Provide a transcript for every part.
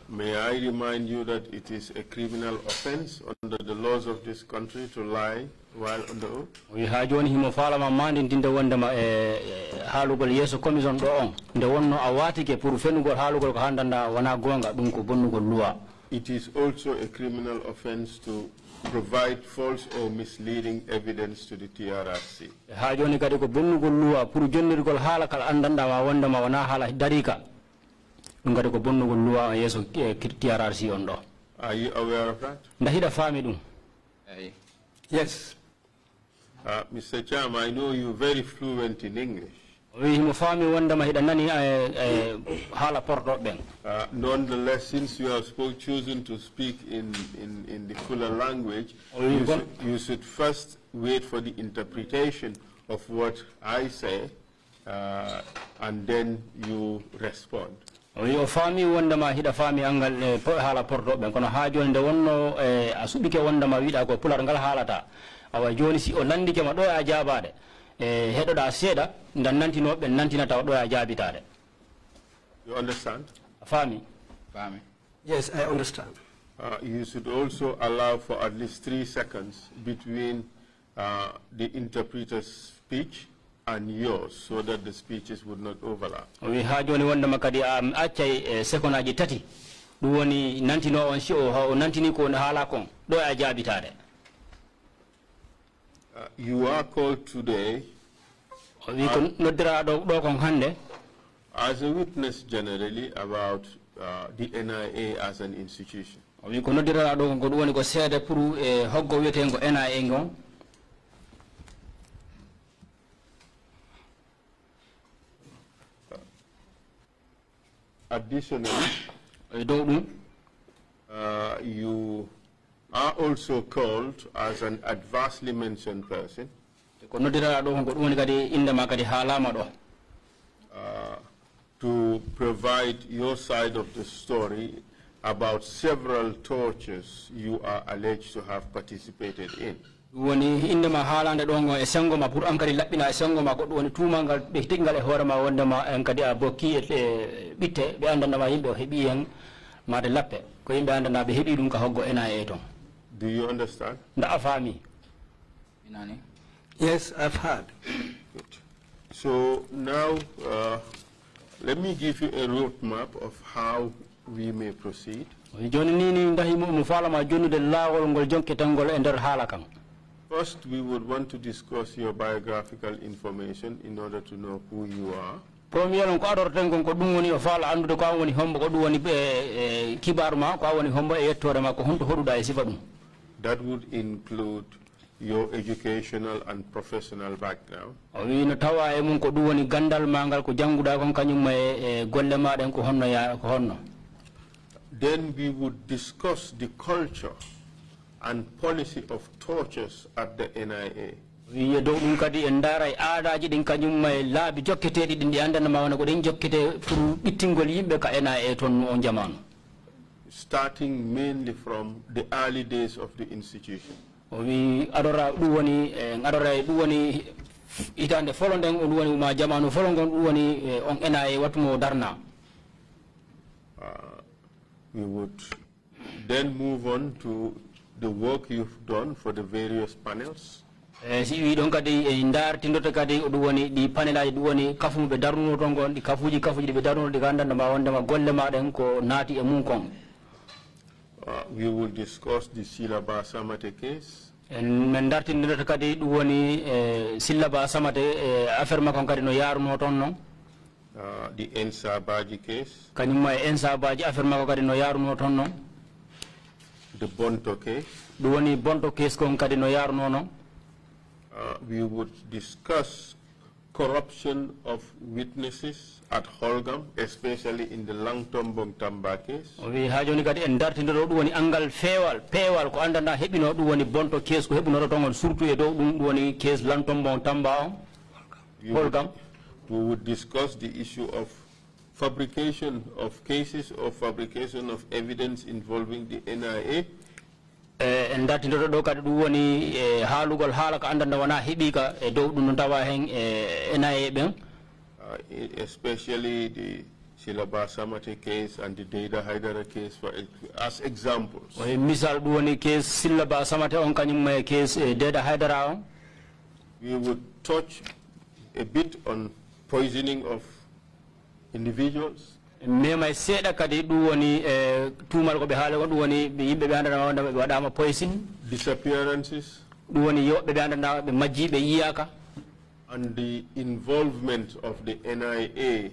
May I remind you that it is a criminal offense under the laws of this country to lie while on the oath? We had one him of Alama in the Wandama Halugol Yeso Commission on the one Awatike Purufenugo Halugol Handana Wanagonga Dunko Bonugo Lua. It is also a criminal offense to provide false or misleading evidence to the TRRC. Hajoni Kadiko Bonugo Lua, Purujonical Halakal Andanda Wandama Wanahala Darika. Ungadiko Bonugo Lua Yeso TRRC ondo. Are you aware of that? Nahida Famidu. Yes. Mr. Cham, I know you're very fluent in English. Nonetheless, since you have chosen to speak in the fuller language, you should first wait for the interpretation of what I say, and then you respond. Fami wondama hida fami angal hala pordo ben kono ha joni de wonno asubike wondama wiida ko pular ngal halata awa joni si o landike ma do a jabade hedoda seda ndan nantino be nantina taw do a jabitade. You understand? Fami. Yes, I understand. You should also allow for at least 3 seconds between the interpreter's speech and yours, so that the speeches would not overlap. We had only one makadi achay second agitati. Do woni nantino on show how nantini ko hala kon do a jabitade. You are called today as a witness generally about the NIA as an institution. We could not go say the Puru Hogo Wetengo NIA. Additionally, you are also called as an adversely mentioned person to provide your side of the story about several tortures you are alleged to have participated in. Woni indema halande dongo e sengo ma pour ankari labbina e sengo ma ko woni tumangal be tingal e horema wondema en kadi a bokki e bitte be andana ma yimbe hebi en ma de lappe ko yimbe andana be hebi dum ka hoggo ena e ton. Do you understand? Nda afami. Yes, I've heard. Good. So now let me give you a roadmap of how we may proceed. First, we would want to discuss your biographical information in order to know who you are. That would include your educational and professional background. Then we would discuss the culture and policy of tortures at the NIA. Starting mainly from the early days of the institution. We would then move on to the work you've done for the various panels. Si don kadi indar tindoto kadi duwoni di panela duwoni kafu be darno tongon di kafuji be darno di ganda ma wonde ma golle ma den ko nati e mun kon. We will discuss the Silaba Samate case. En men darti tindoto kadi duwoni Silaba Samate affaire ma kon kadi no yarno ton non. The Ensa Baji case. Kanima Ensa Baji affaire ma ko kadi no yarno ton non. The Bonto case. Duwoni Bonto case kon kadi no yarno non. We would discuss corruption of witnesses at Holgam, especially in the Langton Bongtamba case. We had only got in that in the road when angle paywall, ko andana hebino do woni bonto case ko hebino tongon surtout e do woni case Langton Bongtamba Holgam. We would discuss the issue of fabrication of cases or fabrication of evidence involving the NIA. And that in the doka duwoni halugol halaka andanda wana hibika do dun tawa hen NIA ben especially the Silaba Samate case and the Deda Haidara case as examples. Misal duoni case Silaba Samate on kanyum case Deda Haidara. We would touch a bit on poisoning of individuals. Me may say that kadi duoni tumal ko behalo duoni yimbe be andana wadama poison. Disappearances. Duoni yo be andana be majji be yiyaka. And the involvement of the NIA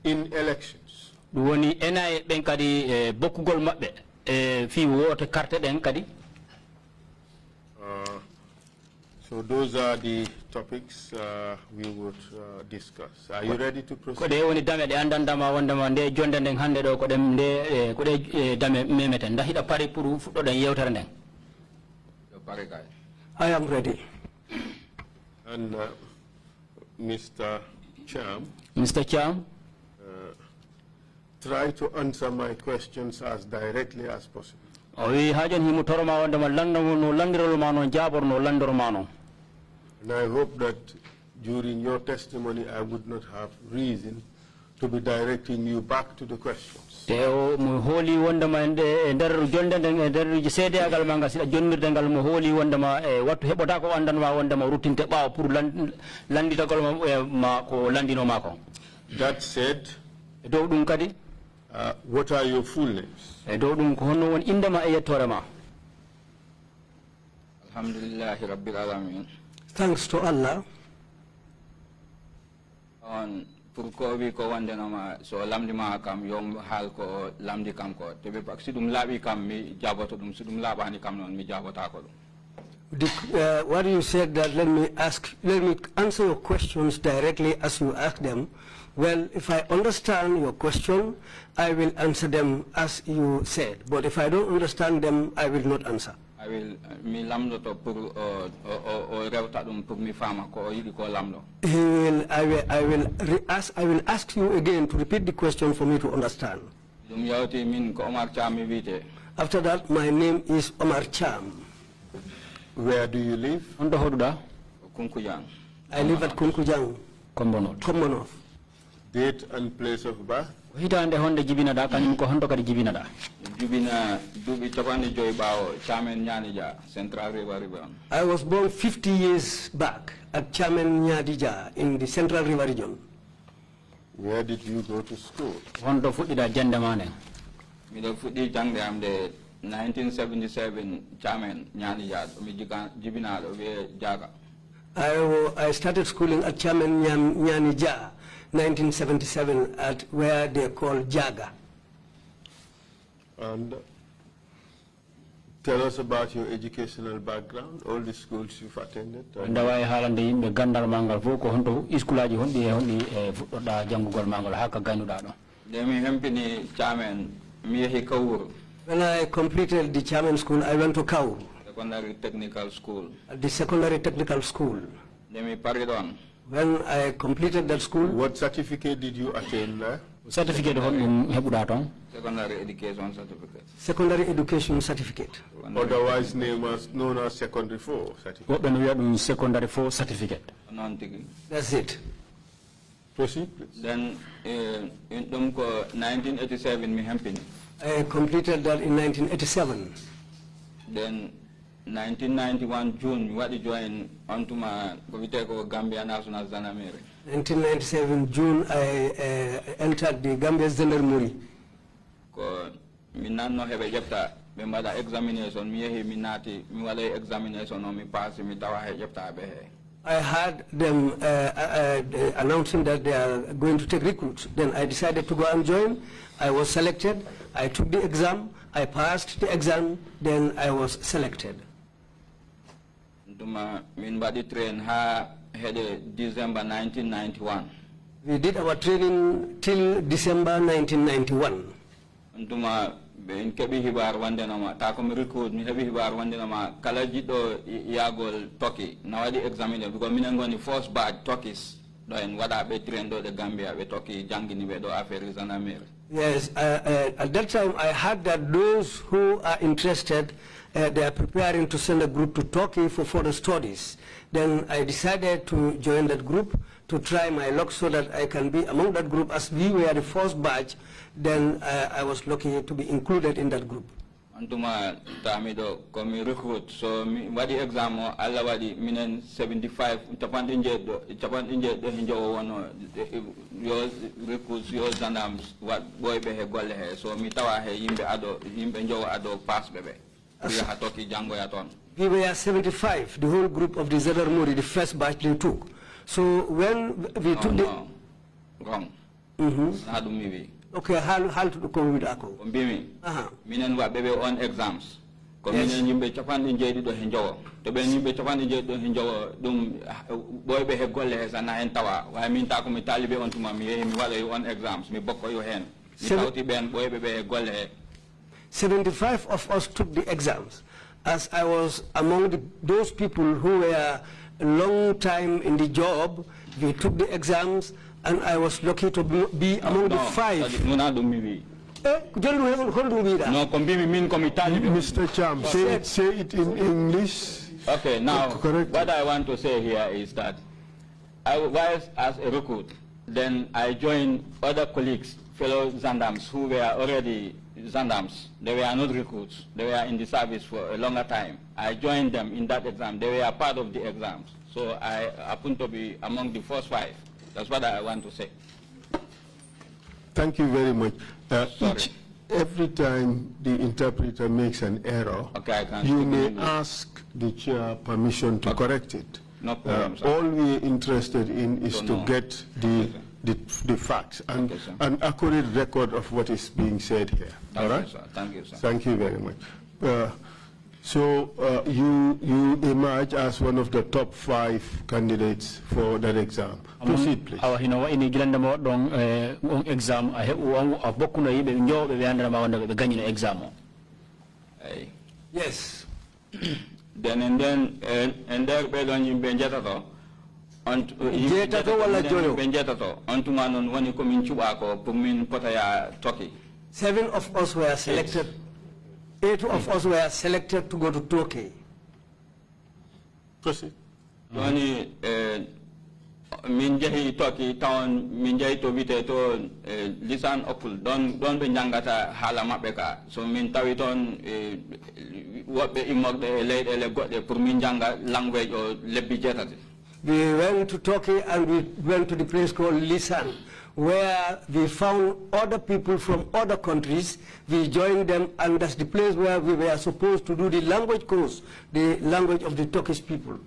in elections. Duoni NIA ben kadi bokkugol mabbe fi wote carte den kadi. So those are the topics we would discuss. Are you ready to proceed? Ko de woni dame de andandama wondama nde jonde nden hande do ko dem nde ko de dame memeten nda hida pari pour fuddo den yewtere nden. I am ready. And Mr. Cham. Mr. Cham, try to answer my questions as directly as possible. We hajan himu toroma wondama no landirol mano jabor no landor mano. And I hope that during your testimony I would not have reason to be directing you back to the questions. Teo mu holi wondama nder jonde nden nder sede agal manga sida jonmirde ngal mu holi wondama wattu hebota ko andanma wondama rutinte bawo pour landitagol ma ko landino mako. That said, do dum kadi what are your full names? Do dum ko honno won indema e yettore ma. Alhamdulillah rabbil alamin. Thanks to Allah. On pour ko wandenama so lamdi ma kam yom hal ko lamdi kam ko tebe pak sidum labi kam mi jaboto dum sidum labani kam non mi jabota ko dum. What you said that let me answer your questions directly as you ask them. Well, if I understand your question, I will answer them as you said. But if I don't understand them, I will not answer. I will mi lamdo to pour o rewta dum pour mi fama ko yidi ko lamdo. I will ask you again to repeat the question for me to understand. Dum yawti min ko Omar Cham mi wite. After that, my name is Omar Cham. Where do you live? Ondo hoduda? Kunkujang. I live at Kunkujang. Commonwealth. Date and place of birth? Hitande honde jibina da kanyum ko hondo kadi jibina da. Jibina dubi chapani joy bawo Chairman Nyanija Central River. I was born 50 years back at Chairman Nyadija in the Central River region. Where did you go to school? Hondo fudida jande mane. Mi do fuddi jangde am de 1977 Chairman Nyanija mi jibina do we jaga. I started schooling at Chairman Nyanija 1977 at where they call Jaga. And tell us about your educational background, all the schools you've attended. Ndawai halande yimbe gandar mangal foko honto iskulaji hondi fudda jangugol mangal haka ganuda do. Demi hempini Chairman mi yehi Kawur. When I completed the Chairman school, I went to Kawur. Secondary Technical School. At the Secondary Technical School. Demi Paridon. When I completed that school. What certificate did you attain there? Certificate hebudaton. Secondary Education Certificate. Secondary Education Certificate. Otherwise known as Secondary 4 Certificate. Secondary 4 Certificate. That's it. Proceed, please. Then in 1987 mi hempini. I completed that in 1987. Then 1991 June, what did you join onto my Gambia National Zanamere? 1997 June, I entered the Gambia Zandarmuri. Mi nanno hebe jepta be mada examination mi yehi mi nati mi wala examination o mi pass mi tawa he jepta be. I heard them announcing that they are going to take recruits. Then I decided to go and join. I was selected. I took the exam. I passed the exam. Then I was selected. Min body train ha had December 1991. We did our training till December 1991. In kebi hibar wande nama takom record mi hebi hibar wande nama kala jiddo yagol Turkey na wadi examiner because minangoni first batch Turkish Yes, at that time I heard that those who are interested, they are preparing to send a group to Turkey for further studies. Then I decided to join that group to try my luck so that I can be among that group. As we were the first batch, then I was lucky to be included in that group. Antuma tamido komi recruit so wadi exam alla wadi minen 75 tapan inje do hinjo wono yo recruits yo zanams wat boy be he golle he so mi tawa he yimbe njowo ado pass bebe we ha toki jango ya ton. We were 75, the whole group of the Zandarmuri, the first batch they took. So when we took the wrong. Okay, how to come with Ako? Minen wa bebe on exams. Kominen yimbe chapandi njedi do hinjowo. To ben yimbe chapandi njedi do hinjowo dum boy be he golle he sana hen tawa. Wa min ta ko mi talibe on tuma mi wala on exams mi bokko yo hen. Mi tawti ben boy be he golle he. 75 of us took the exams. As I was among those people who were a long time in the job, we took the exams, and I was lucky to be among the 5. Mr. Cham, say it in English. Okay, now what I want to say here is that I was as a recruit, then I joined other colleagues, fellow Zandams who were already Zandams. They were not recruits. They were in the service for a longer time. I joined them in that exam. They were part of the exams. So I happen to be among the first 5. That's what I want to say. Thank you very much. Every time the interpreter makes an error, you may ask the chair permission to correct it. No problem, all we're interested in is to get the facts and an accurate record of what is being said here. All right? Thank you, sir. Thank you very much. So you emerge as one of the top 5 candidates for that exam. Proceed, please. Exam Yes. Then and there on you benjatato on Antumanon when you come in Chubako, Pumin Potaya Turkey. 7 of us were selected. 8 of us were selected to go to Turkey. Proceed. Only Minjahi Turkey town, Minjai to Vite to Lisan Opul, don't be Yangata Halamabeka. So Mintawiton what the imog the late got the Purminjanga language or Lebijeta. We went to Turkey and we went to the place called Lisan, where we found other people from other countries. We joined them, and that's the place where we were supposed to do the language course, the language of the Turkish people.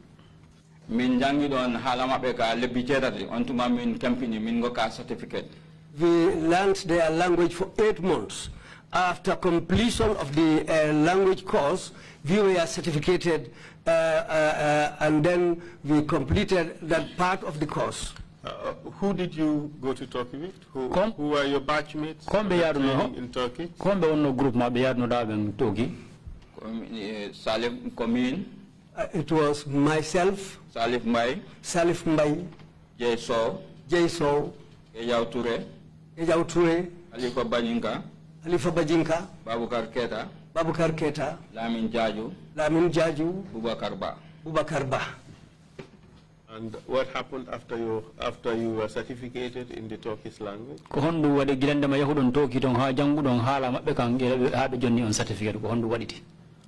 Min jangi don halamabeka lebijerati ontuma min company min goka certificate. We learned their language for 8 months. After completion of the language course, we were certificated, and then we completed that part of the course. Who did you go to Turkey with? Who were your batchmates in Turkey? Group Turkey. Salif Komin. It was myself, Salif Mbai, Jaiso, Ejaw Touré, Alifa Bajinka, Babukar Keta, Lamin Jaju, Bubakar Ba. And what happened after you were certificated in the Turkish language? Ko hondu wade gilande ma yahudon Turkey ton ha jangu don hala mabbe kan habe jonni on certificate ko hondu waditi.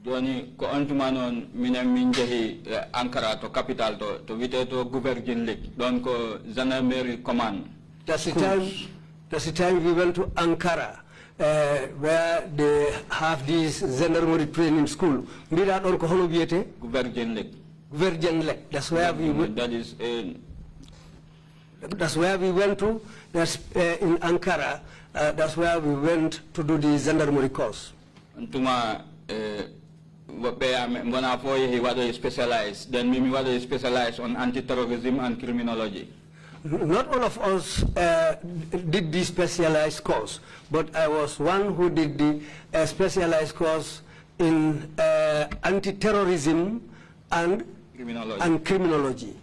Joni ko antuma non minen min jehi Ankara to capital to wite to Guvergin League don ko Gendarmerie command. That's the time we went to Ankara, where they have this Gendarmerie training school. Mira don ko hono wiete Guvergin League. That's where we went. That's where we went to. That's in Ankara. That's where we went to do the Gendarmerie course. Antuma when I he was specialized. Then Mimi was specialized on anti-terrorism and criminology. Not all of us did the specialized course, but I was one who did the specialized course in anti-terrorism and criminology.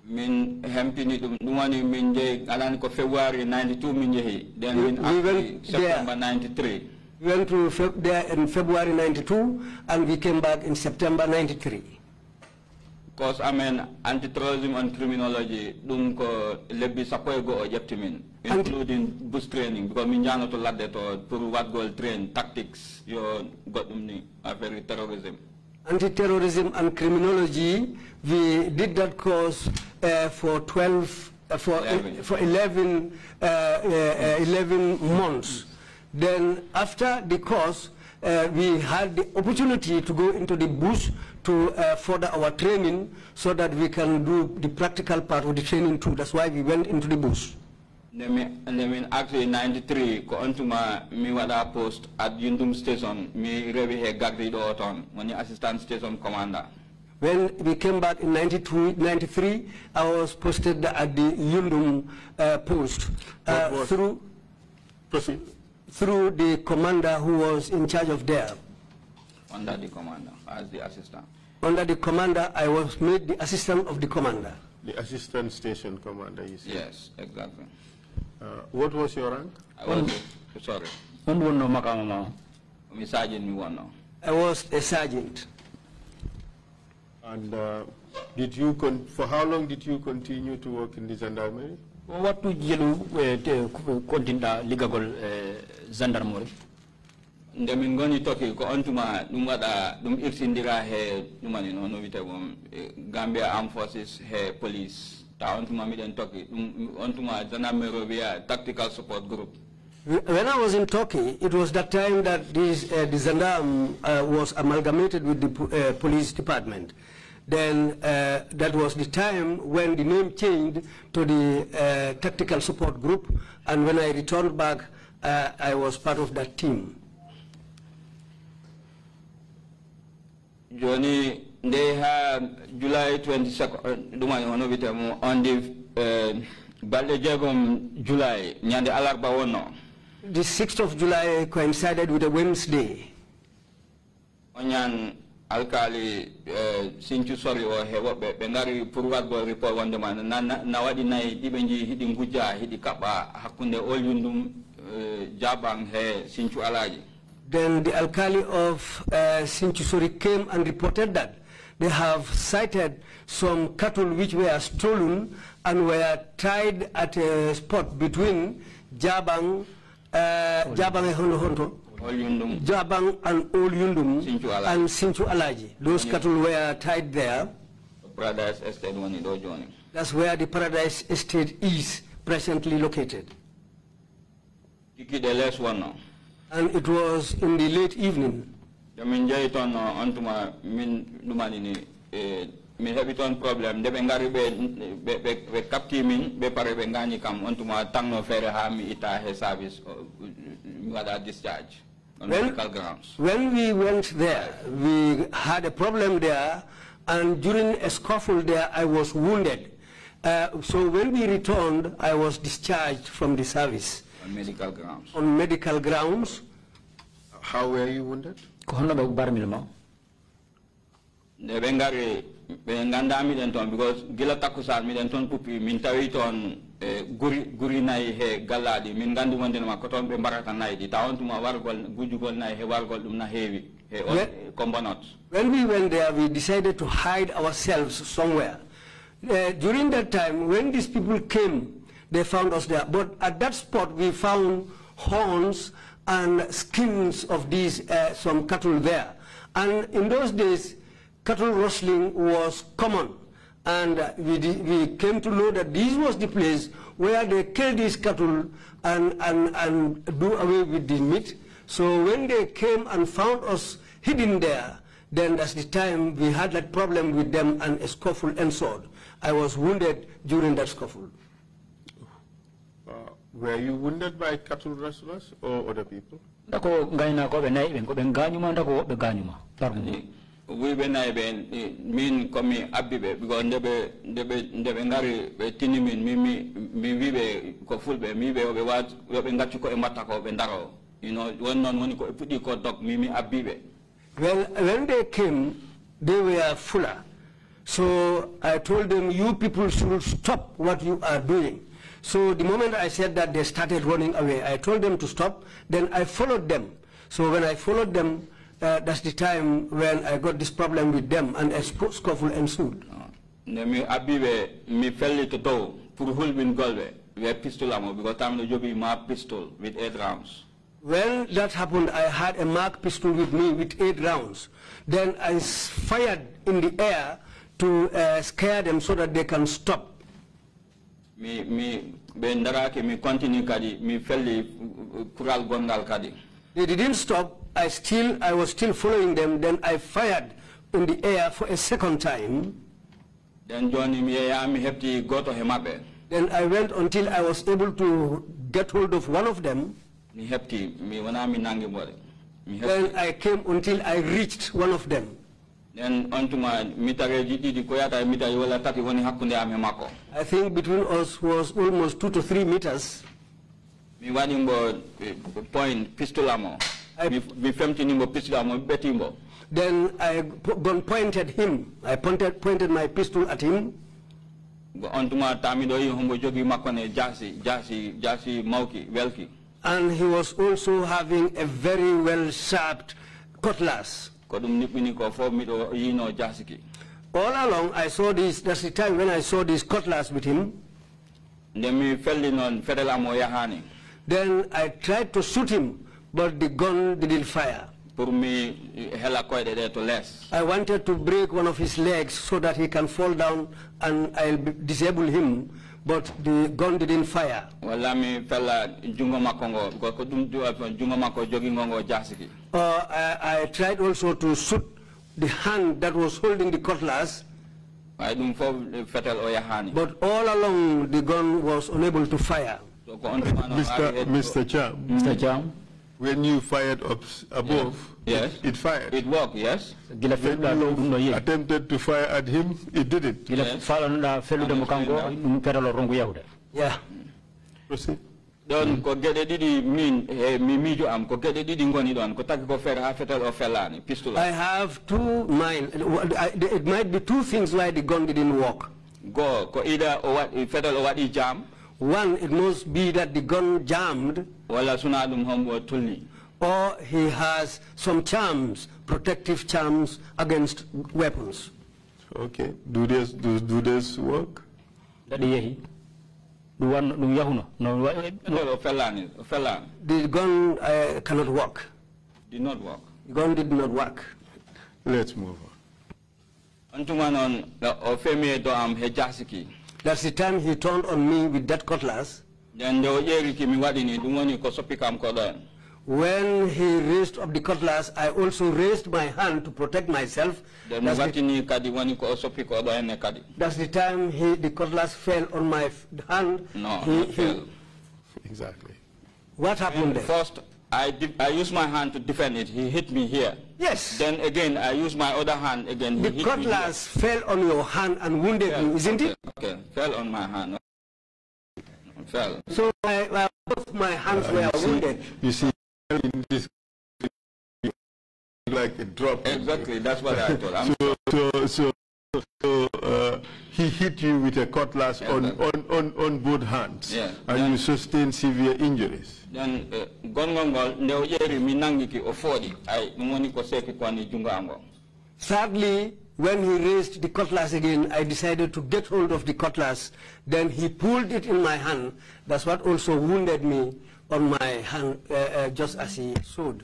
Min hempini dumani min je alan ko February 92 min jehi. Then we went September 93. We went to there in February 92 and we came back in September 93. Because I mean anti-terrorism and criminology dum ko lebbi sapoy go objectivin including boost training because min jano to ladde to pour what goal train tactics yo got ni affaire terrorism. Anti-terrorism and criminology, we did that course for 11 months. Then after the course, we had the opportunity to go into the bush to further our training so that we can do the practical part of the training too. That's why we went into the bush. Actually, 93, ko antuma mi wada post at Yundum Station, mi revi he gagri do oton, when assistant station commander. When we came back in 93, I was posted at the Yundum post through the commander who was in charge of there. Under the commander, as the assistant. Under the commander, I was made the assistant of the commander. The assistant station commander, you said? Yes, exactly. What was your rank? I was, sorry. I was a sergeant. And did you for how long did you continue to work in the gendarmerie? What to continue ligagol gendarmerie? Ndemin goni toki ko antuma dum wada dum irsindira he dumani no vite bom Gambia Armed Forces he police. Tactical support group. When I was in Turkey, it was that time that this, the gendarme was amalgamated with the police department. Then that was the time when the name changed to the tactical support group. And when I returned back, I was part of that team. Johnny, they had July 22nd, on the July, Nyande Alarba Wono. The 6th of July coincided with a Wednesday. Onyan Alkali, Sinchu sorry or Bengari Purwat report one demand, Nawadi Nai, Dibenji, Hiding Guja, Hidikapa, Hakunde, Olyundum, Jabang, Sinchu Alaji. Then the alkali of Sinchusori came and reported that they have cited some cattle which were stolen and were tied at a spot between Jabang and Olyundum and Sinchu Alaji. Those cattle were tied there. Paradise Estate. That's where the Paradise Estate is presently located. The last one now. And it was in the late evening. Min habiton problem de bengari be capti min be pare be ngani kam ontuma tangno fere ha mi ita he service wada discharge on medical grounds. When we went there, we had a problem there, and during a scuffle there I was wounded. So when we returned, I was discharged from the service. On medical grounds. On medical grounds. How were you wounded? The Bengari Benganda Midenton, because Gilatakusan Midenton Pupi, Mintawiton, Guri Nai he Galadi, Mingandu Mandema Koton Bembarata Nai, the town to Mawargol, Gujugol Nai, Hewargol Lumna Heavy, Combanot. When we went there, we decided to hide ourselves somewhere. During that time, when these people came, they found us there. But at that spot, we found horns and skins of these some cattle there. And in those days, cattle rustling was common. And we came to know that this was the place where they kill these cattle and do away with the meat. So when they came and found us hidden there, then that's the time we had that problem with them and a scuffle ensued. I was wounded during that scuffle. Were you wounded by cattle rustlers or other people? We mean come abibe because ndebe ngari tinimin mi vibe ko fulbe mi be wat ngatu ko emata ko bendaro, you know, when non ko pudi ko dog mi abibe. Well, when they came, they were fuller. So I told them, you people should stop what you are doing. So the moment I said that, they started running away. I told them to stop, then I followed them. So when I followed them, that's the time when I got this problem with them, and a scuffle ensued. Mi abibe mi felli to do pour hulbin golbe we pistol amo because time no jobi ma pistol with 8 rounds. When that happened, I had a Mark pistol with me with 8 rounds. Then I fired in the air to scare them so that they can stop. Mi bendarake mi continue kadi mi felli kural gondal kadi. They didn't stop. I was still following them. Then I fired in the air for a second time. Then Johnny mi hepti go to hemabe. Then I went until I was able to get hold of one of them. Mi hepti mi wana mi nangi more. Then I came until I reached one of them. Then ontuma mitare di koyata mitare wala tati woni hakunde ame mako. I think between us was almost 2 to 3 meters. Mi wani mbo point pistol amo. Mi femti nimbo pistol amo betimbo. Then I pointed him. I pointed my pistol at him. And he was also having a very well sharp cutlass. All along, I saw this. That's the time when I saw this cutlass with him. Then I tried to shoot him, but the gun didn't fire. I wanted to break one of his legs so that he can fall down and I'll disable him, but the gun didn't fire. I tried also to shoot the hand that was holding the cutlass, but all along the gun was unable to fire. Mr. Cham. When you fired up above, yes, it fired. It worked, yes. When you attempted to fire at him, it didn't. Yes. Yeah. Proceed. Don ko gede didi min mi mijo am ko gede didi ngoni don ko tagi ko fer ha fetel o felani pistol. I have 2 mine. It might be 2 things why the gun didn't work. Go ko either o what fetel o what jam. One, it must be that the gun jammed, or he has some charms, protective charms against weapons. Okay. Do this work? The gun cannot work. Did not work. The gun did not work. Let's move on. That's the time he turned on me with that cutlass. When he raised up the cutlass, I also raised my hand to protect myself. That's the time the cutlass fell on my hand. No, he fell. Exactly. What happened then? First, I used my hand to defend it. He hit me here. Yes. Then again, I used my other hand again. The cutlass fell on your hand and wounded you, isn't it? Okay, fell on my hand. Fell. So both my hands were wounded. You see, in this, like a drop. Exactly, that's what I told him. So he hit you with a cutlass on both hands, yeah. And you sustained severe injuries. Then sadly, when he raised the cutlass again, I decided to get hold of the cutlass. Then he pulled it in my hand. That's what also wounded me on my hand, just as he showed.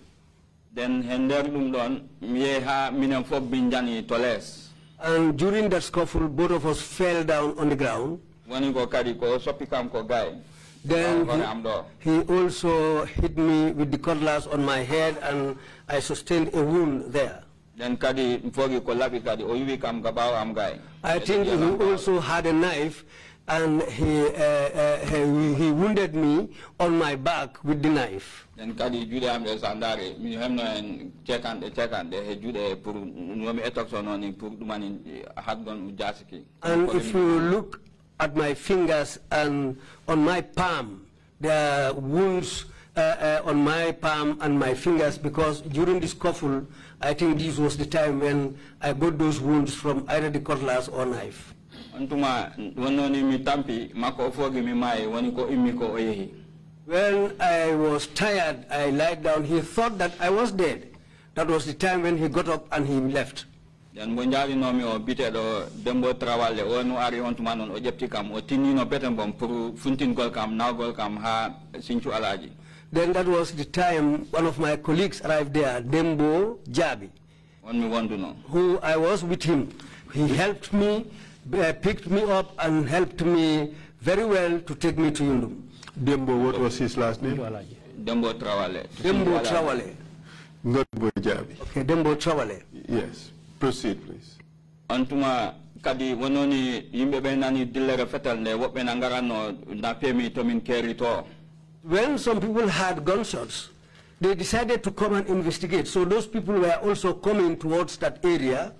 Then and during that scuffle, both of us fell down on the ground. Then he also hit me with the cutlass on my head, and I sustained a wound there. Then I think he also had a knife, and he wounded me on my back with the knife. And if you look at my fingers and on my palm, there are wounds on my palm and my fingers, because during this scuffle, I think this was the time when I got those wounds from either the cutlass or knife. When I was tired, I lied down. He thought that I was dead. That was the time when he got up and he left. Then when I then that was the time one of my colleagues arrived there, Dembo Jabi, who I was with him. He helped me, picked me up and helped me very well to take me to Yundum. Dembo, what was his last name? Dembo Trawale. Dembo Trawale. Not Bojabi. Okay, Dembo Trawale. Yes. Proceed, please. Antuma kadi wononi yimbe be nani dillere fetal ne wobbe na ngarano na pemi to min Kerr to. When some people had gunshots, they decided to come and investigate. So those people were also coming towards that area.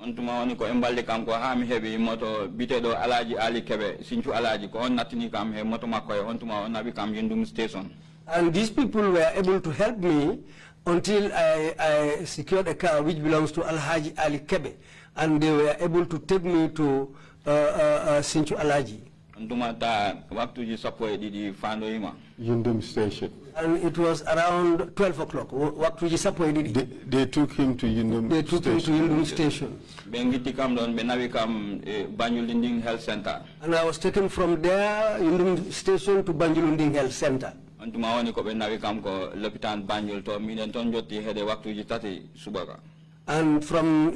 Antuma woni ko embalde kam ko ha mi hebi moto bitedo alaji ali kebe sinchu alaji ko on natini kam he moto makko e ontuma on nabi kam Yundum station. And these people were able to help me until I secured a car which belongs to Alhaji Ali Kebe, and they were able to take me to Sinchu Alaji. Yundum station. And it was around 12 o'clock. They took him to Yundum station. They took him to Yundum station. Health Center. And I was taken from there, Yundum station, to Banjulunding Health Center. And from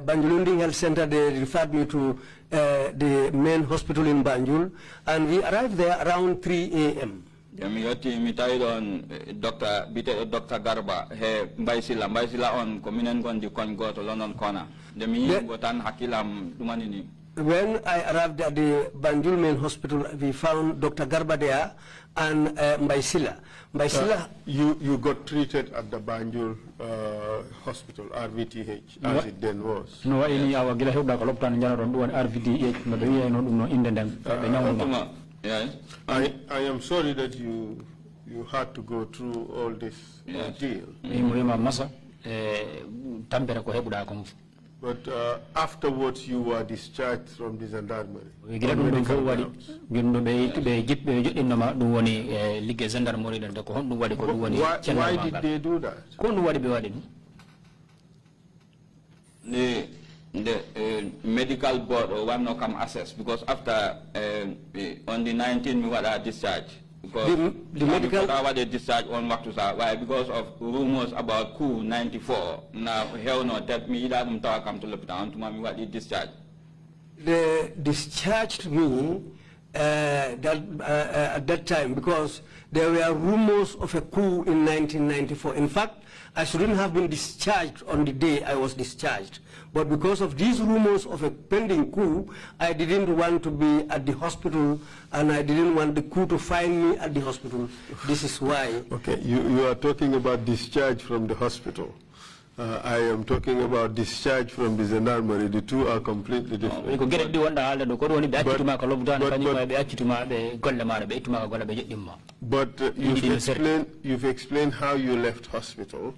Banjulunding Health Center, they referred me to the main hospital in Banjul, and we arrived there around 3 a.m. Dr. Garba, Mbaisila on Communion Gondi Kongo to London Corner. When I arrived at the Banjul main hospital, we found Dr. Garba there and Mbaisila. You got treated at the Banjul hospital, RVTH, as it then was. No, any our Gilahubda Koloptan General RVTH, but we are not in the I am sorry that you had to go through all this deal. But afterwards, you were discharged from the gendarmerie. Why did they do that? The medical board or one no come assess, because after on the 19th we were discharged. Because the medical they discharged on why? Because of rumors about coup 94. Now hell no that me that come to Lebanon to me what they discharged. They discharged me at that time because there were rumors of a coup in 1994. In fact, I shouldn't have been discharged on the day I was discharged. But because of these rumors of a pending coup, I didn't want to be at the hospital, and I didn't want the coup to find me at the hospital. This is why. Okay, you are talking about discharge from the hospital. I am talking about discharge from the gendarmerie. The two are completely different. But you've explained how you left hospital.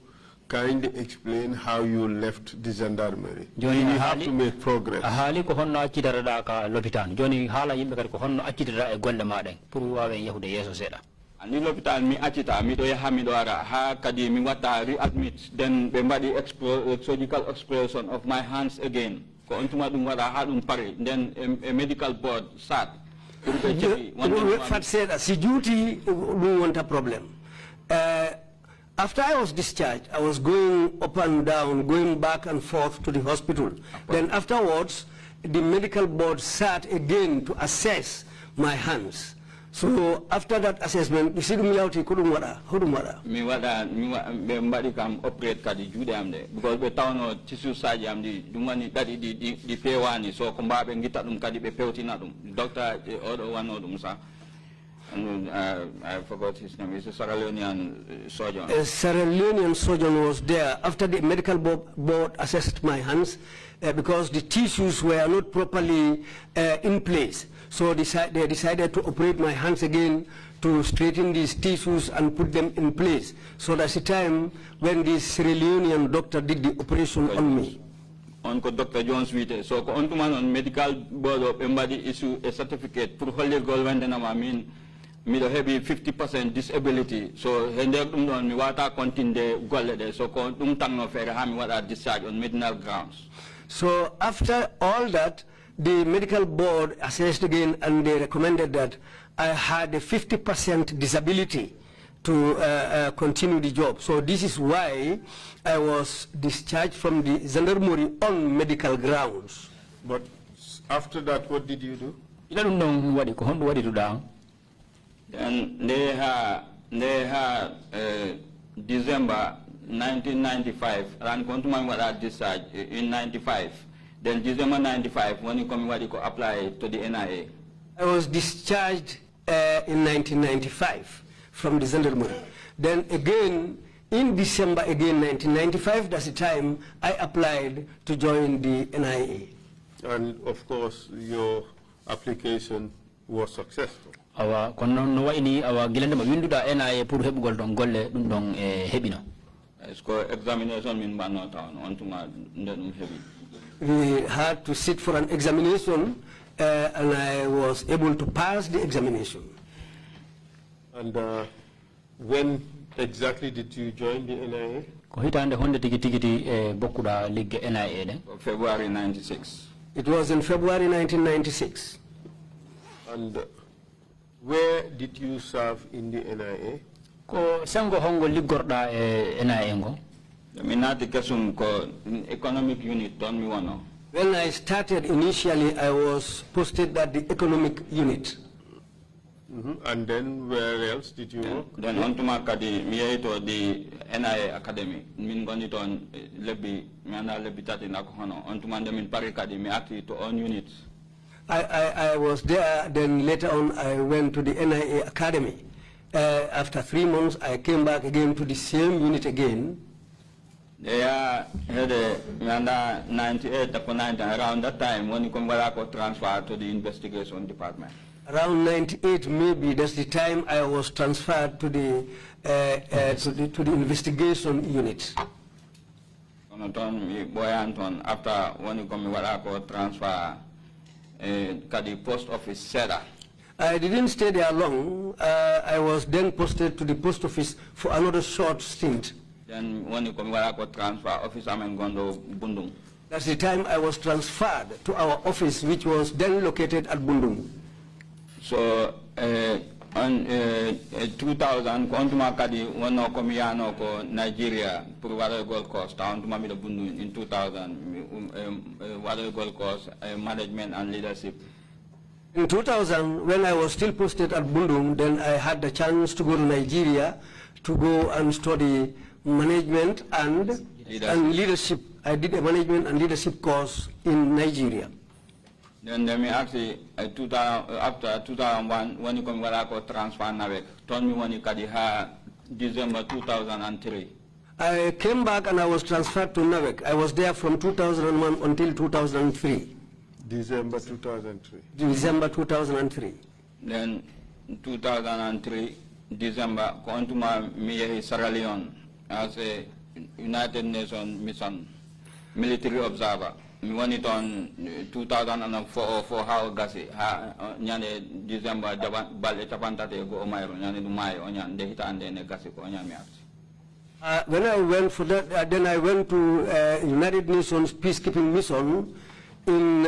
Kindly explain how you left the gendarmerie. You have to make progress. And in hospital, me achita, me do hamidoara, ha kadi mi wata readmit, then bembadi surgical exploration of my hands again. Ko ontuma dum wada ha dum pare, then a medical board sat. Fat said, si duty we want a problem. After I was discharged, I was going up and down, going back and forth to the hospital. Then afterwards, the medical board sat again to assess my hands. So after that assessment, you see me out in Kudumara. Me mbadi kam operate kadi jude amde because be tawno tissue surgery amdi dumani kadi di pewani so ko mbabe ngita dum kadi be pewtina dum doctor odo one odum sa I forgot his name. He's a Sierra Leonean surgeon. A Sierra Leonean surgeon was there after the medical board assessed my hands because the tissues were not properly in place. So they decided to operate my hands again to straighten these tissues and put them in place. So that's the time when the Sierra Leonean doctor did the operation on me. On Dr. Jones Wite. So on on medical board of embody issue a certificate for holy gold when I mean me the heavy 50% disability. So hendek on mi wata continue golede so ko tang no fere ha mi wata discharge on medical grounds. So after all that, the medical board assessed again and they recommended that I had a 50% disability to continue the job. So this is why I was discharged from the gendarmerie on medical grounds. But after that, what did you do? Then they had December 1995, and Kontuman was discharged in 95. Then December 95, when you come, what you apply to the NIA? I was discharged in 1995 from the gendarmerie. Then again, in December again 1995, that's the time I applied to join the NIA. And of course, your application was successful. Awa kono no waini awa gilende ma winduda NIA pour hebugol don golle dum don hebino. Esko examination min banno town on tuma ndum hebi. We had to sit for an examination and I was able to pass the examination. And when exactly did you join the NIA? Ko hitande honde tigiti bokkuda ligge NIA de. February 96. It was in February 1996. And where did you serve in the NIA? Ko sango hongo liggorda NIA ngo. Minati kasum ko economic unit don mi wano. When I started initially, I was posted at the economic unit. And then where else did you work? Then on to Makadi, me to the NIA Academy. Min gonit on lebi, miana lebi tati nakohono. On to mandem in Parikadi, me actually to own units. I was there, then later on I went to the NIA Academy. After 3 months, I came back again to the same unit again. They had a 98 upon 90, around that time when you come back or transfer to the investigation department. Around 98, maybe that's the time I was transferred to the investigation unit. After when you come back or transfer to the post office Sarah. I didn't stay there long. I was then posted to the post office for another short stint. Then when you come back or transfer office Gondo Bundung. That's the time I was transferred to our office, which was then located at Bundung. So on 2000, Kontuma Kadi wano komiyano ko Nigeria pour wala Gold Coast town to Mamida Bundu in 2000 wala Gold Coast management and leadership. In 2000, when I was still posted at Bundung, then I had the chance to go to Nigeria to go and study management and leadership. I did a management and leadership course in Nigeria. Then let me actually, after 2001, when you come to transfer Navek, told me when you had December 2003. I came back and I was transferred to Navek. I was there from 2001 until 2003. December 2003. December 2003. Then 2003, December, Kontuma Miyehi Sierra Leone as a United Nations mission military observer. We won it on 2004 for how Gassi, Nyane December, Bale Tapantate go Omairo, Nyane Dumayo, Onyan, Dehita and then Gassi, Onyan. When I went for that, then I went to United Nations peacekeeping mission in,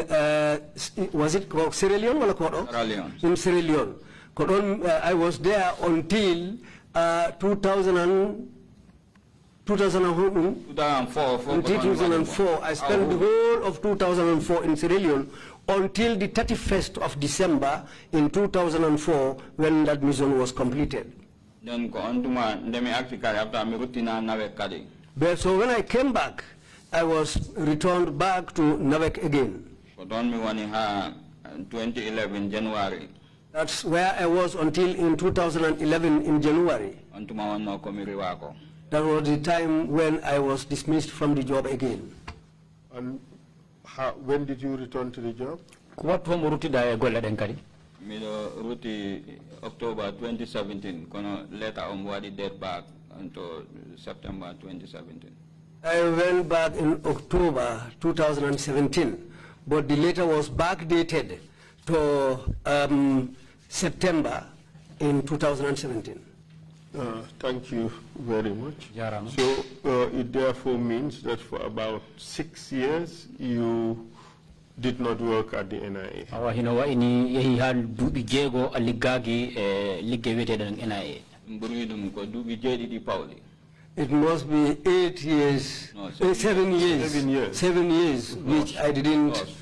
was it called Sierra Leone or Sierra Leone. In Sierra Leone. I was there until 2004. I spent the whole of 2004 in Sierra Leone until the 31st of December in 2004 when that mission was completed. Then So when I came back, I was returned back to Navek again. 2011 January. That's where I was until in 2011 in January. That was the time when I was dismissed from the job again. And when did you return to the job? October 2017. Later on, we date back until September 2017. I went back in October 2017, but the letter was backdated to September in 2017. Thank you very much. So it therefore means that for about 6 years you did not work at the NIA. It must be 8 years, no, 7 years. 7 years. 7 years, which I didn't, plus.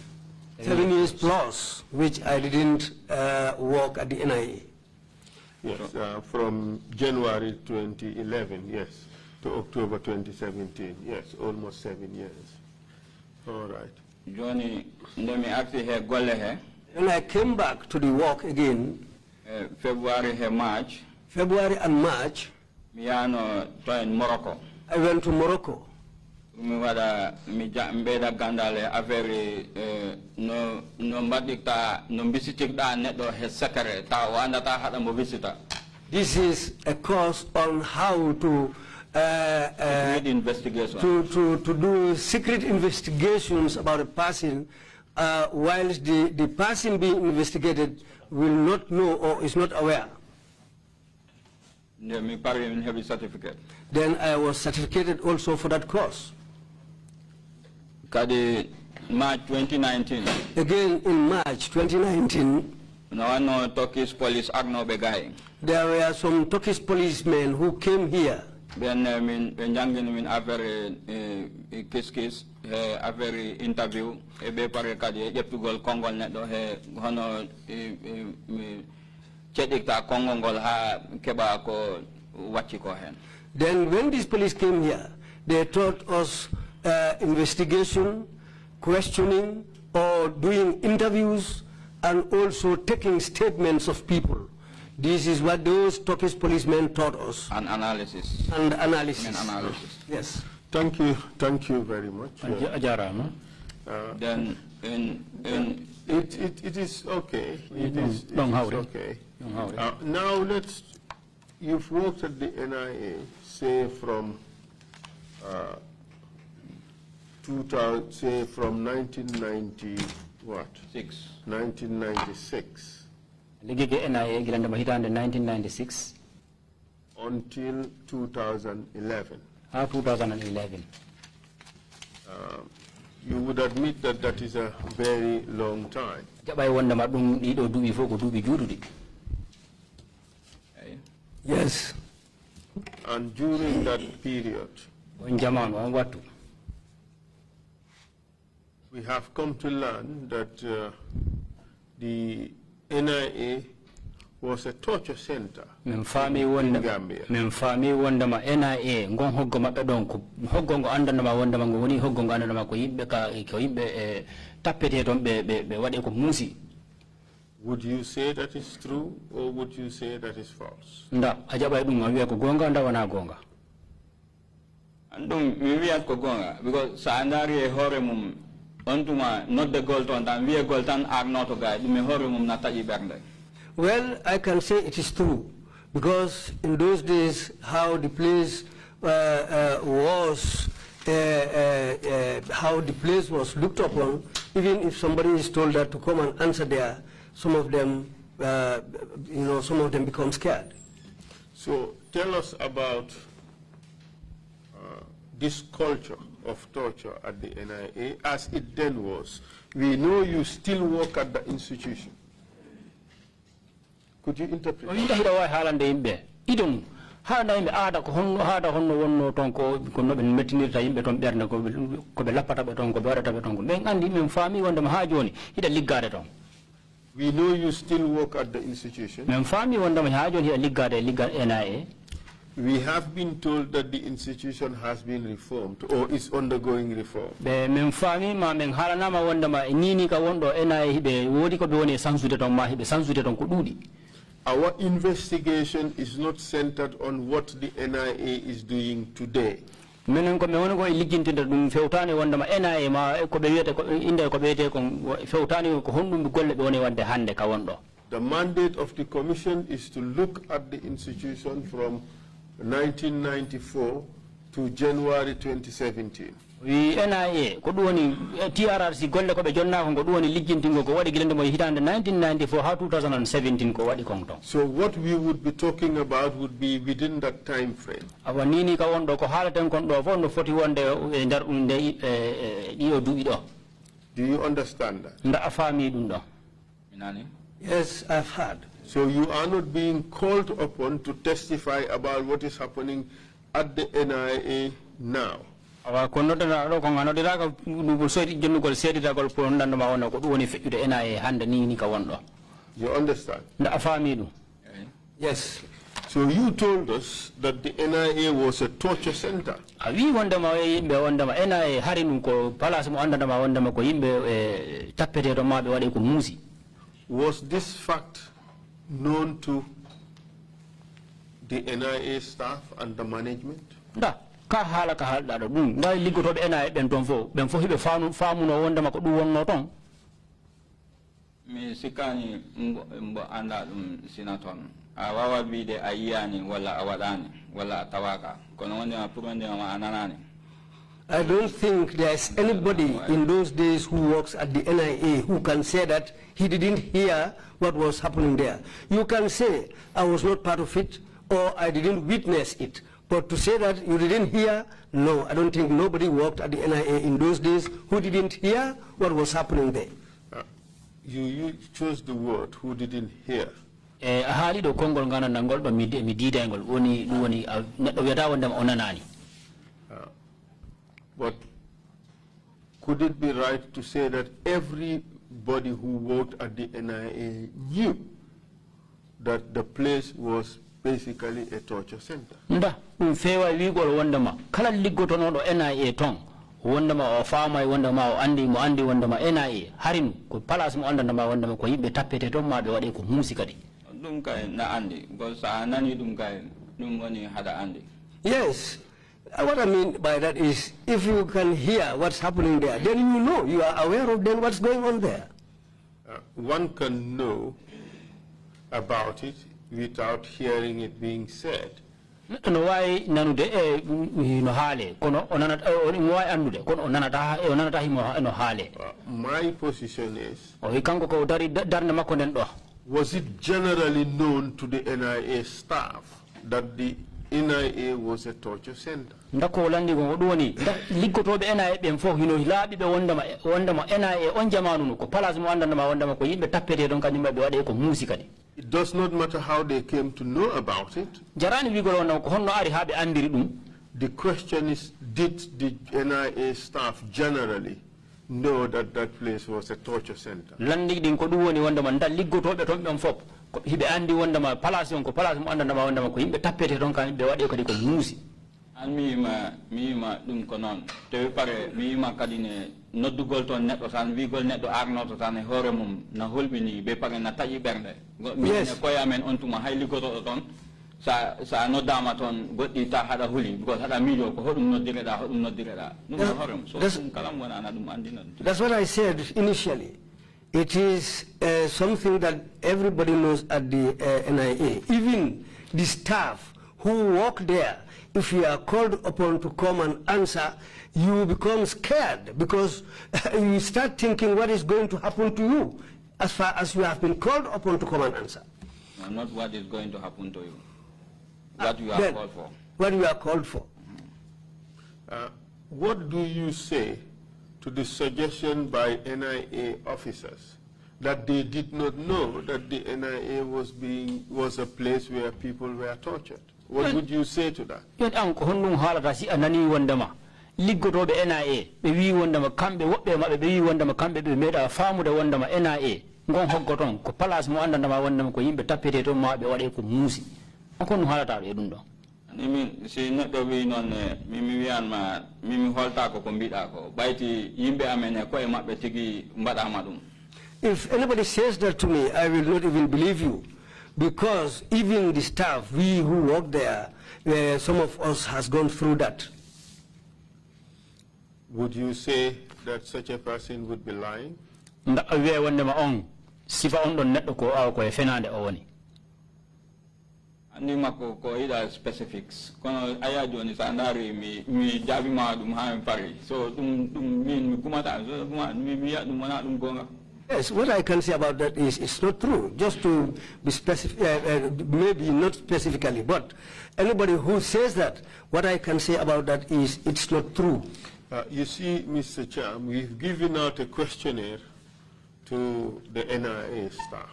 7 years plus, which I didn't work at the NIA. Yes, from January 2011, yes, to October 2017, yes, almost 7 years. All right. Johnny, let me ask you here, when I came back to the work again, February March. February and March, to in Morocco. I went to Morocco. No This is a course on how to to do secret investigations about a person, whilst the person being investigated will not know or is not aware. Then I was certificated also for that course. March 2019. Again in March 2019, Turkish police there were some Turkish policemen who came here. Then a very interview Then when these police came here, they taught us investigation, questioning, or doing interviews, and also taking statements of people. This is what those Turkish policemen taught us. And analysis. And analysis. And analysis. Yes. Thank you very much. Then it is okay. It is okay. Now you've worked at the NIA, say from 1990 what? 1996. NIA 1996 until 2011. 2011. You would admit that that is a very long time. Yes. And during that period, we have come to learn that the NIA was a torture center in Gambia. Would you say that is true, or would you say that is false? Because Sandari Horemum Ontuma not the Golton and we are Golton are not a guy, Horemum Nataji Bernde. Well, I can say it is true, because in those days how the place was looked upon, even if somebody is told that to come and answer there, some of them become scared. So tell us about this culture of torture at the NIA as it then was. We know you still work at the institution. Could you interpret? We know you still work at the institution. We have been told that the institution has been reformed or is undergoing reform. Our investigation is not centered on what the NIA is doing today. The mandate of the commission is to look at the institution from 1994 to January 2017. We NIA ko duwoni TRRC golle ko be jonna ko duwoni liggintingo ko wadi gilende mo hitande 1994 ha 2017 ko wadi konto. So what we would be talking about would be within that time frame. Awanini ka wondo ko halaten kon do fondo foti wonde e dar unde diyo dubi do. Do you understand that? Nda afami dum do. Minani? Yes, I've heard. So you are not being called upon to testify about what is happening at the NIA now. You understand? Yes. So you told us that the NIA was a torture center. Was this fact known to the NIA staff and the management? Ka hala ka hala do dum nda ligoto be NIA ben ton fo hibe faamu no wonde mako du wonno ton mi sikani mbo anda dum sinaton a wawa bide ayani wala awadani wala tawaka kono wonde ma purande ma ananani. I don't think there's anybody in those days who works at the NIA who can say that he didn't hear what was happening there. You can say, I was not part of it, or I didn't witness it. But to say that you didn't hear, no, I don't think nobody worked at the NIA in those days who didn't hear what was happening there. You chose the word, who didn't hear. But could it be right to say that everybody who worked at the NIA knew that the place was basically a torture center? Fewa legal wondama kala ligoto no do NIA ton wondama o faama wondama o andi mo andi wondama NIA harim ko palace mo andama wondama ko yimbe tappete ton ma be wade ko musi kadi dum kay na andi go sa nani dum kay dum woni hada andi. Yes, what I mean by that is if you can hear what's happening there, then you know, you are aware of then what's going on there. One can know about it without hearing it being said. No why nanude no hale kono onana why anude kono onanata himo no hale. My position is, was it generally known to the NIA staff that the NIA was a torture center? Yes, it does not matter how they came to know about it. The question is, did the NIA staff generally know that that place was a torture center? And me ma dum konon te pare mi ma kadine noddu golton neddo tan wi gol neddo arnoto tan e hore mum na holbini be pare na taji bernde mi ne ko yamen on tuma hayli goto ton sa noddama ton goddi ta hada huli because hada mijo ko hodum noddire da dum horem so kalam wona na dum andina. That's what I said initially. It is something that everybody knows at the NIA, even the staff who work there. If you are called upon to come and answer, you become scared because you start thinking what is going to happen to you as far as you have been called upon to come and answer. No, not what is going to happen to you. What you are called for. What you are called for. What do you say to the suggestion by NIA officers that they did not know that the NIA was a place where people were tortured? What would you say to that? Liggotoɓe NIA ɓe wi wondema kamɓe woɓɓe maɓɓe ɓe wi wondema kamɓe ɓe meeɗa faamude wondema NIA gon hoggo toon ko place mo andandama wondema ko yimɓe tappete toon ma ɓe waɗe ko muusi on ko ɗum haalata ɗo e ɗum ɗon. I mean, see, not the way on Mimi and my Mimi Holtako Combitako, Baiti, Yimbe Amene, Koema Betigi, Mbadamadum. If anybody says that to me, I will not even believe you, because even the staff, we who work there, some of us has gone through that. Would you say that such a person would be lying? Ani mako ko ida specifics kono aya joni sandari mi jabi ma dum ha pari so dum min mi kumata so mi ya dum wana dum gonga. Yes, what I can say about that is it's not true. Just to be specific, maybe not specifically, but anybody who says that, what I can say about that is it's not true. You see, Mr. Cham, we've given out a questionnaire to the NIA staff.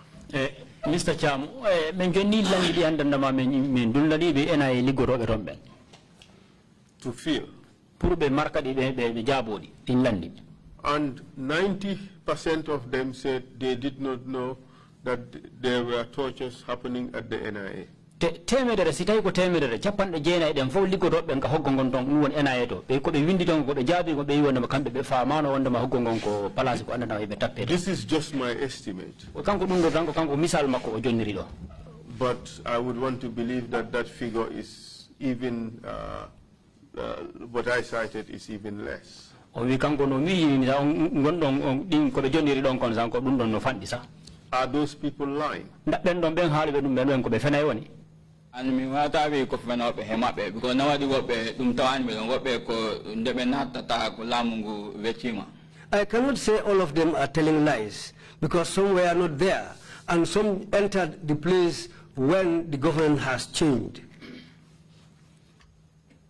Mr. Cham, men joni landi di andandama men dulladi be NIA ligorobe romben. To fill. Pour be marka di be jabodi in landi. And 90% of them said they did not know that there were tortures happening at the NIA. Temedere sitay ko temedere capande jeena eden fo ligorobe en ka hoggongon ton won NIA to be ko be windi ton ko be jaabi ko be wonde kambe be faamano wonde ma hoggongon ko place ko andana be tappe. This is just my estimate. Kanko dum do tanko kanko misal makko o jonniri do. But I would want to believe that that figure is even what I cited is even less. O wi kanko no mi gondon din ko be jonniri don kon sanko dum don no fandi sa. Are those people lying? Ben don ben haalibe dum ben ko be fenay woni. And mi wata be ko fena be hemabe because nawadi go be dum tawani be go be ko ndebe nata ko lamungu vechima. I cannot say all of them are telling lies because some were not there and some entered the place when the government has changed.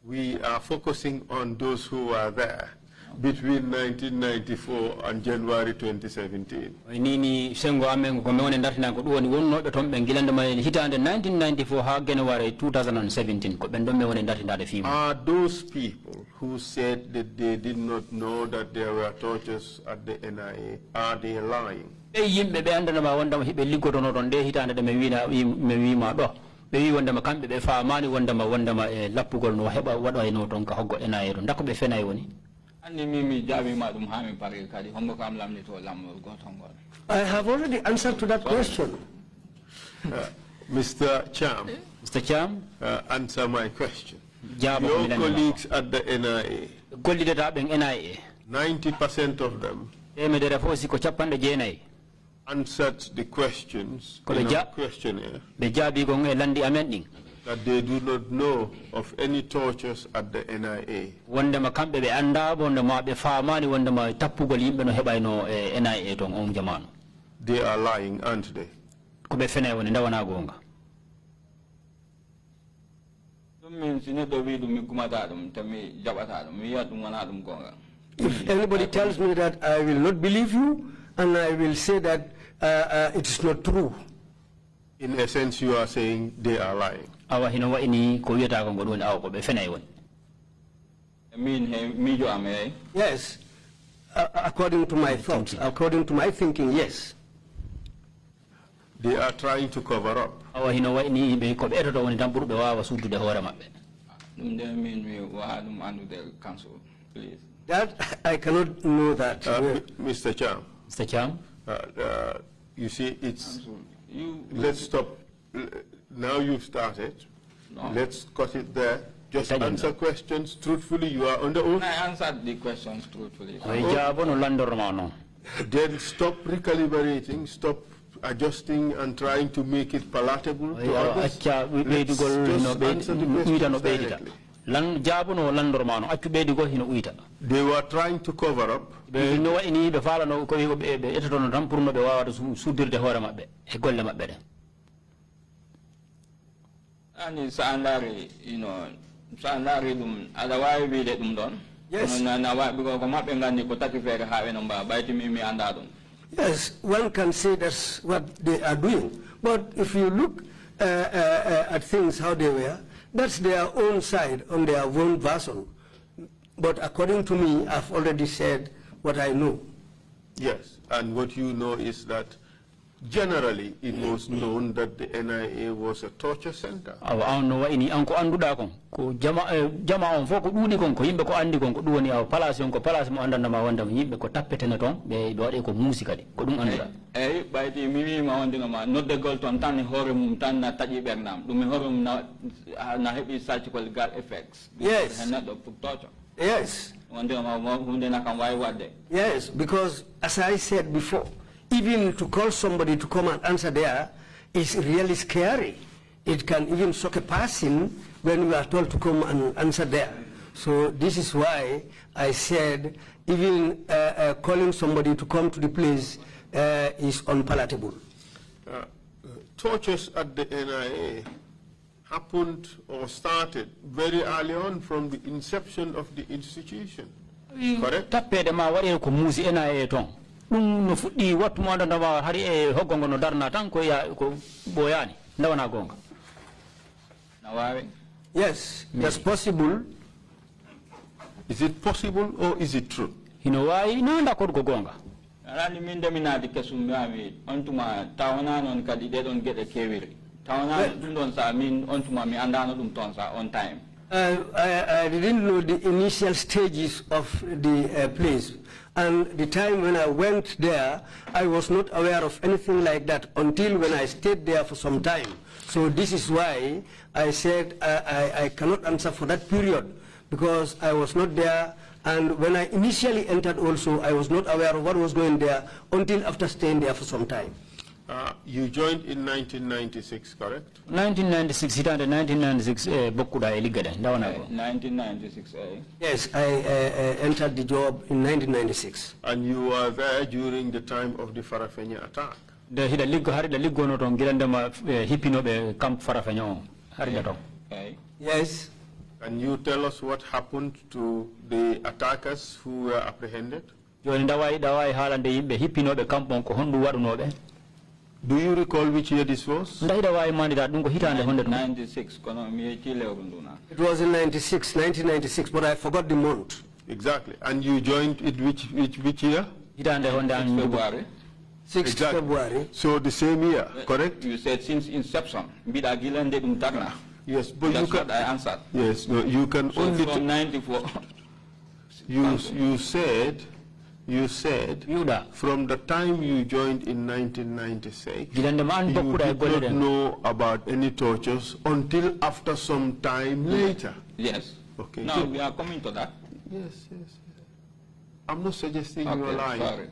We are focusing on those who were there between 1994 and January 2017. Nini sengo amengo ko mewone dartina ko duwoni wonnobe ton be gilande ma hitande 1994 ha January 2017 ko ben don mewone dartindade fima. Are those people who said that they did not know that there were tortures at the NIA, are they lying? E yimbe be andana ma wonda hibe liggotono don de hitande de me wiima do be wi wonda ma kambe be faamani wonda ma lappugol no heba wado ay no ton ka hoggo NIA do ndako be fenay woni. I have already answered to that question. Mr. Cham. Mr. Cham, answer my question. Your colleagues at the NIA, 90% of them answered the questions in the questionnaire that they do not know of any tortures at the NIA. They are lying, aren't they? If anybody tells me that, I will not believe you, and I will say that it is not true. In essence, you are saying they are lying. Yes, according to my thoughts, according to my thinking, yes. They are trying to cover up. That I cannot know that. Mr. Cham. Mr. Cham. You see, it's. Let's stop. Now you've started. No. Let's cut it there. Just answer questions truthfully. You are under oath. I answered the questions truthfully. Then stop recalibrating. Stop adjusting and trying to make it palatable to others. Let's just answer the questions directly. They were trying to cover up. And it's Sandari, you know, Sandari, otherwise we let them done. Yes. Yes, one can say that's what they are doing. But if you look at things how they were, that's their own side, on their own version. But according to me, I've already said what I know. Yes, and what you know is that generally it was known that the NIA was a torture center. No ini anko anduda kon ko jama on foko dudi kon ko yimbe ko andi kon ko duwoni aw palace on ko palace mo andanda ma wanda yimbe ko tappetena ton be do wade ko musika de ko dum anduda bayti mi ma wandino ma nodde gol ton tan hore mum tan na taji bernam dum hore mum na hebi psychological effects. Yes. Torture. Yes. Yes, because as I said before, even to call somebody to come and answer there is really scary. It can even shock a person when we are told to come and answer there. So this is why I said even calling somebody to come to the place is unpalatable. Tortures at the NIA happened or started very early on from the inception of the institution. Correct? Tappede ma wadi ko musi NIA ton. Dum no fuddi wattu mo andanda ma hari e hoggongo no darna tan ko ya ko boyani ndawana gonga. Yes, that's possible. Is it possible or is it true? Hino wai no ndakor ko gonga. Arani min demina di kesumami ontuma tawana non kadi they don't get a kewiri. Tawana dum don sa min ontuma mi andano dum ton sa on time. I didn't know the initial stages of the place. And the time when I went there, I was not aware of anything like that until when I stayed there for some time. So this is why I said I cannot answer for that period, because I was not there. And when I initially entered also, I was not aware of what was going there until after staying there for some time. You joined in 1996, correct? 1996, 1996, Bokuda Eligada, 1996, Yes, I entered the job in 1996. And you were there during the time of the Farafenya attack? The Ligo no ton Girandama Hipino Camp Farafenya. Okay. Yes. Can you tell us what happened to the attackers who were apprehended? Do you recall which year this was? 96. It was in 1996, but I forgot the month. Exactly. And you joined it which year? February. 6th exactly. February. So the same year, correct? You said since inception. Yes, but that's you can. What I answered. Yes, no, you can so only. From 94. You said from the time you joined in 1996, you did not know about any tortures until after some time later. Yes. Okay. Now we are coming to that. Yes. I'm not suggesting you are lying. Sorry.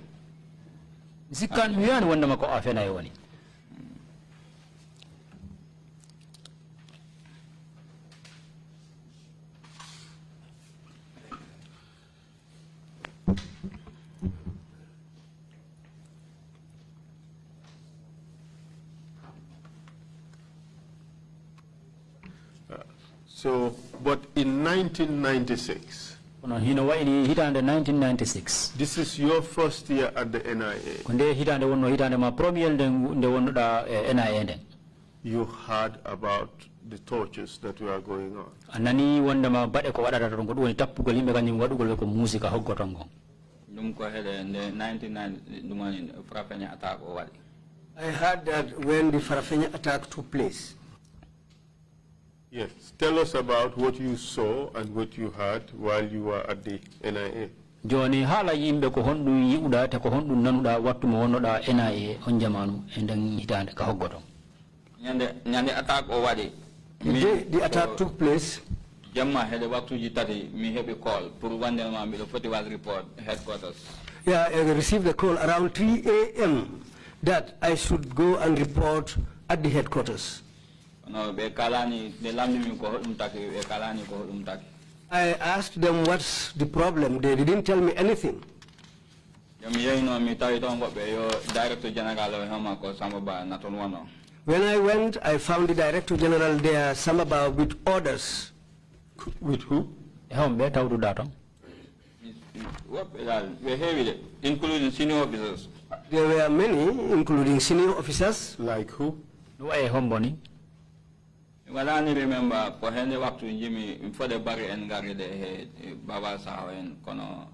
So, but in 1996, 1996. This is your first year at the NIA. You heard about the tortures that were going on. I heard that when the Farafenya attack took place. Yes. Tell us about what you saw and what you heard while you were at the NIA. Joni hala yimbe ko hondu yiuda te ko hondu nanuda wattu mo wonoda NIA on jamanu enden hitande ka hoggoto. Nyande attack o wadi. The attack took place. Jamma hede waktu jitati mi hebi call pour wande ma mi do foti was report headquarters. Yeah, I received a call around 3 a.m. that I should go and report at the headquarters. No, be kalani de lamdi mi ko hodum taki be kalani ko hodum taki. I asked them what's the problem. They didn't tell me anything. When I went, I found the Director General there, Samaba, with orders. With who? Including senior officers. There were many, including senior officers. Like who? Well, I remember for any work to Jimmy for the barrier and Gary the Baba Sao and Kono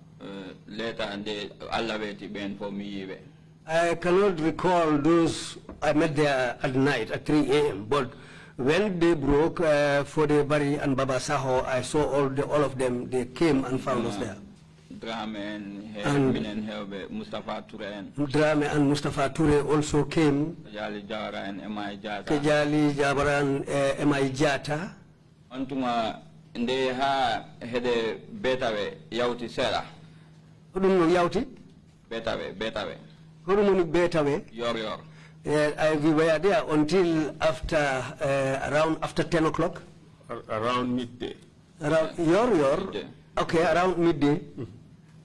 later and they elevate Ben for me. I cannot recall those I met there at night at 3 a.m. But when they broke for the Bari and Baba Saho, I saw all of them. They came and found us there. Drame and Mustafa Ture. Drame and Mustafa Ture also came. Kejali Jawara and M.I. Jata. Kejali Jawara and M.I. Jata. Antuma they ha hede betawe yauti sera. Kodum yauti? Betawe. Kodum betawe? Yor. We were there until around after 10 o'clock. Around midday. Around midday. Okay, around midday.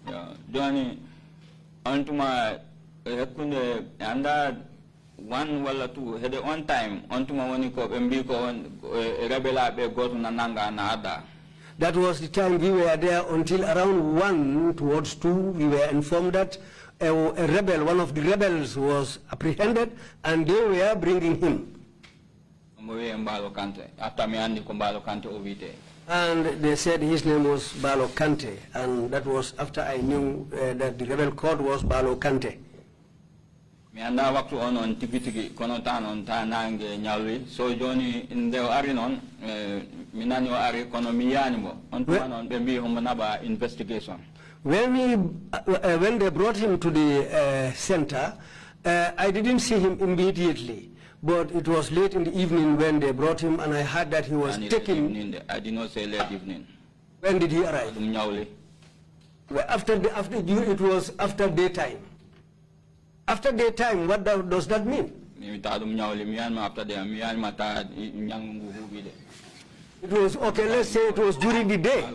Yeah, Johnny, Antuma Hekunde anda one wala two had one time Antuma Waniko Mbiko Rebela be go to Nananga and Ada. That was the time we were there until around 1 towards 2. We were informed that a rebel, one of the rebels was apprehended and they were bringing him. After me and Kumbalo Kante Ovite. And they said his name was Balo Kante, and that was after I knew that the rebel code was Balo Kante. Me anda waktu on tiki konotan on tanange nyalwi so Johnny in the arinon minanyo ari konomiyani mo on tuanon bembi homanaba investigation. When they brought him to the center, I didn't see him immediately. But it was late in the evening when they brought him, and I heard that he was taken. I did not say late evening. When did he arrive? It was after daytime. After daytime, what does that mean? It was, okay, let's say it was during the day.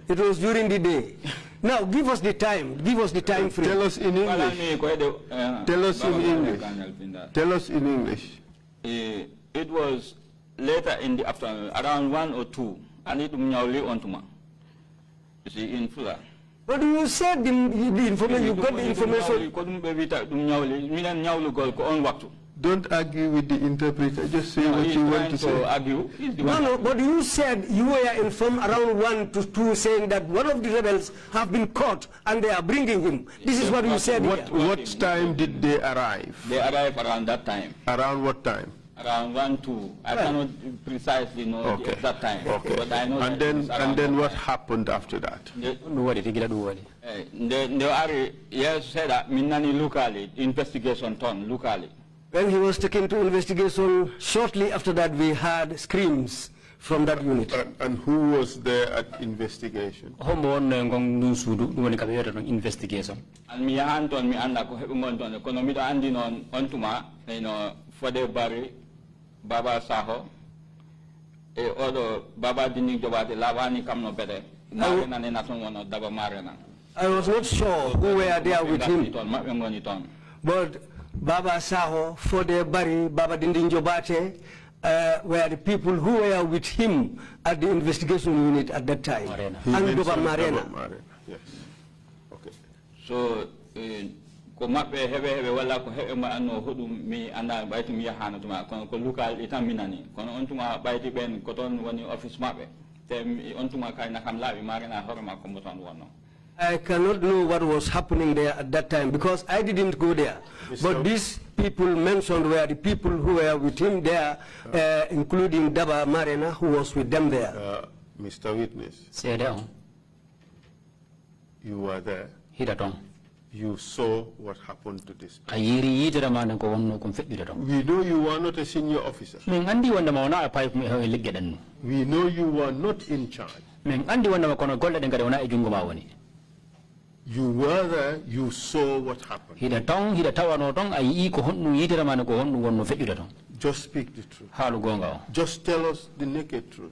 It was during the day. Now, give us the time. Give us the time frame. Tell us in English. Tell us in English. Tell us in English. It was later in the afternoon, around 1 or 2. I need to mnyawli ontuma. You see, in Fula. But you said the information, you got the information. Don't argue with the interpreter. Just say what you want to say. Argue. No, but you said you were informed around 1 to 2 saying that one of the rebels have been caught and they are bringing him. This is what you said. What time did they arrive? They arrived around that time. Around what time? Around 1, 2. I cannot precisely know the exact time. Okay. But I know and then what happened after that? The yes said that Minani locally investigation done locally. When he was taken to investigation, shortly after that we heard screams from that unit. And who was there at investigation? Investigation. And me Anton, me anda ko hebungon kono mi andi non ontuma, for the Bari, Baba Saho, odo Baba dini jobate lavani kamno bede. Marena ne naton wono daba marena. I was not sure who were there with him. But Baba Saho, for the Bari, Baba Dindin Jobate, were the people who were with him at the investigation unit at that time. And Baba Marena. Yes. Okay. So, ko mabbe hebe wala ko hebe ma anno hodum mi anda bayti mi yahana tuma kono ko local itaminani kono on tuma bayti ben ko ton woni office mabbe te on tuma kay nakam labi Marena horma ko moton wonno. I cannot know what was happening there at that time because I didn't go there. But these people mentioned were the people who were with him there, including Daba Marena, who was with them there. Mr. Witness. Say down. You were there. You saw what happened to this person. We know you were not a senior officer. We know you were not in charge. You were there, you saw what happened. Just speak the truth. Just tell us the naked truth.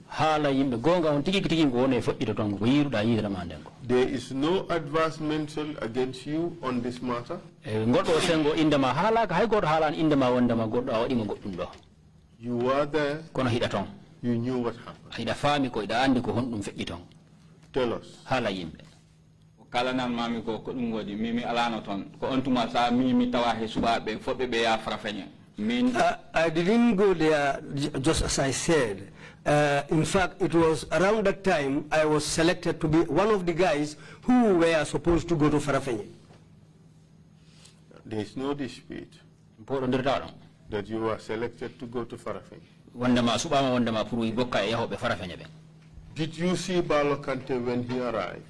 There is no adverse mention against you on this matter. You were there. You knew what happened. Tell us. Kalanan mami ko dum wodi mimi alano ton ko ontuma sa mimi tawahi subabe fobbe be ya frafenye min I didn't go there just as I said. In fact, it was around that time I was selected to be one of the guys who were supposed to go to Farafenye. There is no dispute that you were selected to go to Farafenni. Did you see Balo Kante when he arrived?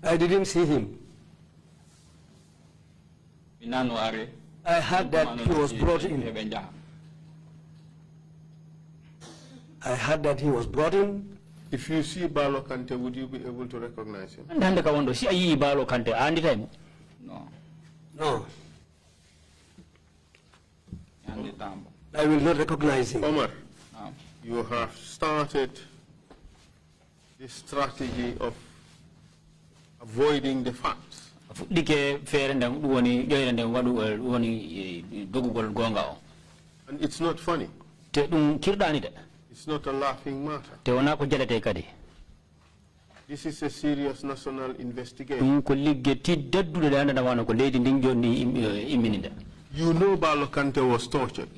I didn't see him. I heard that he was brought in. I heard that he was brought in. If you see Balo Kante, would you be able to recognize him? No. No. I will not recognize him. Omar, you have started this strategy of avoiding the facts. And it's not funny. It's not a laughing matter. This is a serious national investigation. You know Balo Kante was tortured.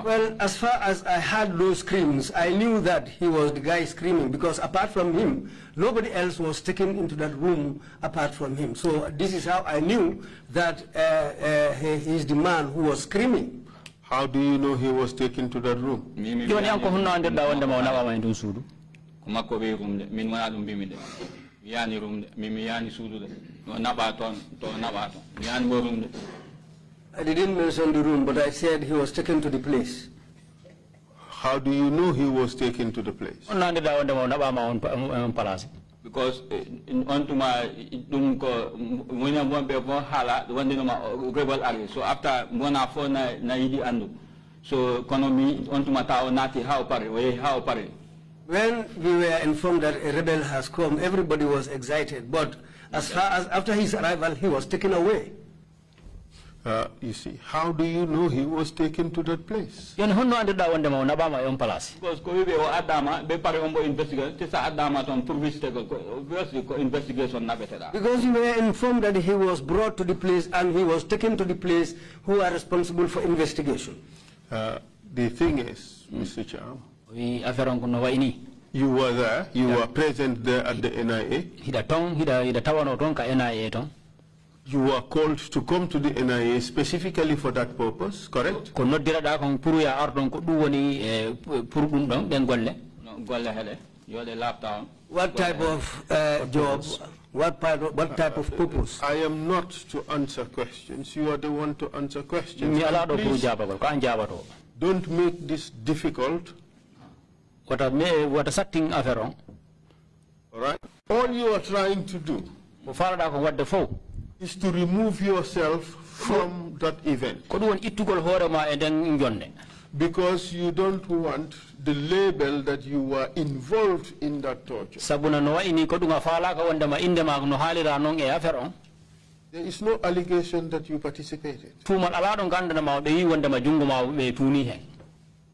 Well, as far as I heard those screams, I knew that he was the guy screaming, because apart from him, nobody else was taken into that room apart from him. So this is how I knew that he is the man who was screaming. How do you know he was taken to that room? I didn't mention the room, but I said he was taken to the place. How do you know he was taken to the place? Because so after so when we were informed that a rebel has come, everybody was excited, but as far as after his arrival, he was taken away. You see, how do you know he was taken to that place? Because we were informed that he was brought to the place and he was taken to the place who are responsible for investigation. The thing is, Mr. Cham, you were there, you were present there at the NIA. You were called to come to the NIA specifically for that purpose, correct? What type of job? What type of purpose? I am not to answer questions. You are the one to answer questions. Please, don't make this difficult. What a setting of wrong. All right. All you are trying to do is to remove yourself from that event. Because you don't want the label that you were involved in that torture. There is no allegation that you participated. There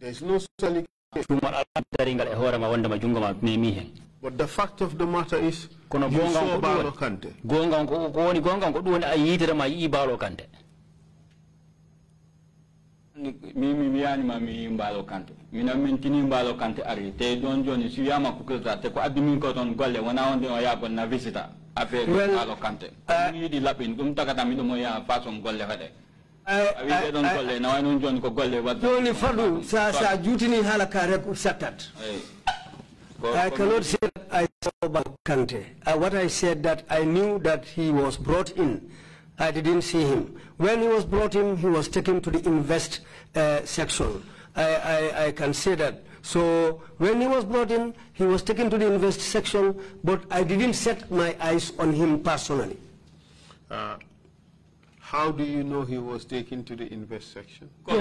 is no allegation. But the fact of the matter is, you saw Balo Kante. I cannot say that I saw Balo Kante. What I said that I knew that he was brought in. I didn't see him. When he was brought in, he was taken to the invest section. I can say that. So when he was brought in, he was taken to the invest section, but I didn't set my eyes on him personally. How do you know he was taken to the invest section? This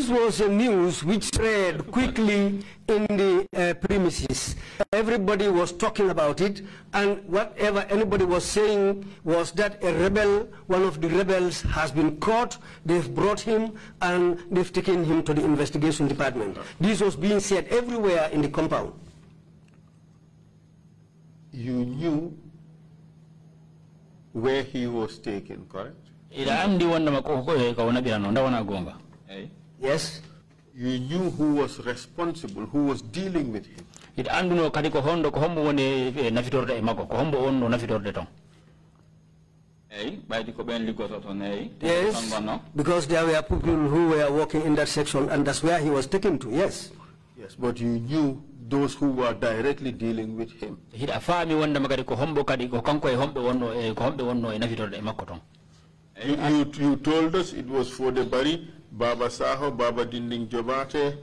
was a news which spread quickly in the premises. Everybody was talking about it, and whatever anybody was saying was that a rebel, one of the rebels, has been caught, they've brought him, and they've taken him to the investigation department. This was being said everywhere in the compound. You knew where he was taken, correct? Yes. You knew who was responsible, who was dealing with him. Yes, because there were people who were working in that section, and that's where he was taken to, yes. Yes, but you knew those who were directly dealing with him. You told us it was for the Bari, Baba Saho, Baba Dinding Jobate,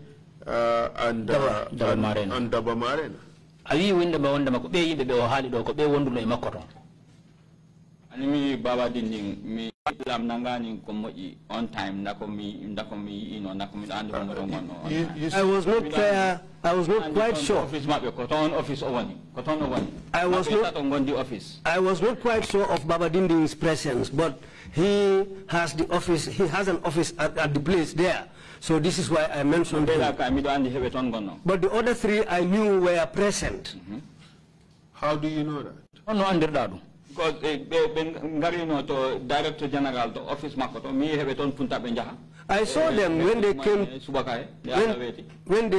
and Daba Marena. Animi Baba Dinding mi lam nangani komoji on time nakomi I was not clear. I was not quite sure. I was not quite sure of Baba Dinding's presence, but he has the office. He has an office at the place there. So this is why I mentioned him. But the other three I knew were present. How do you know that? Because Director General to Office Makoto mi hebeton punta benjaha. I saw them when they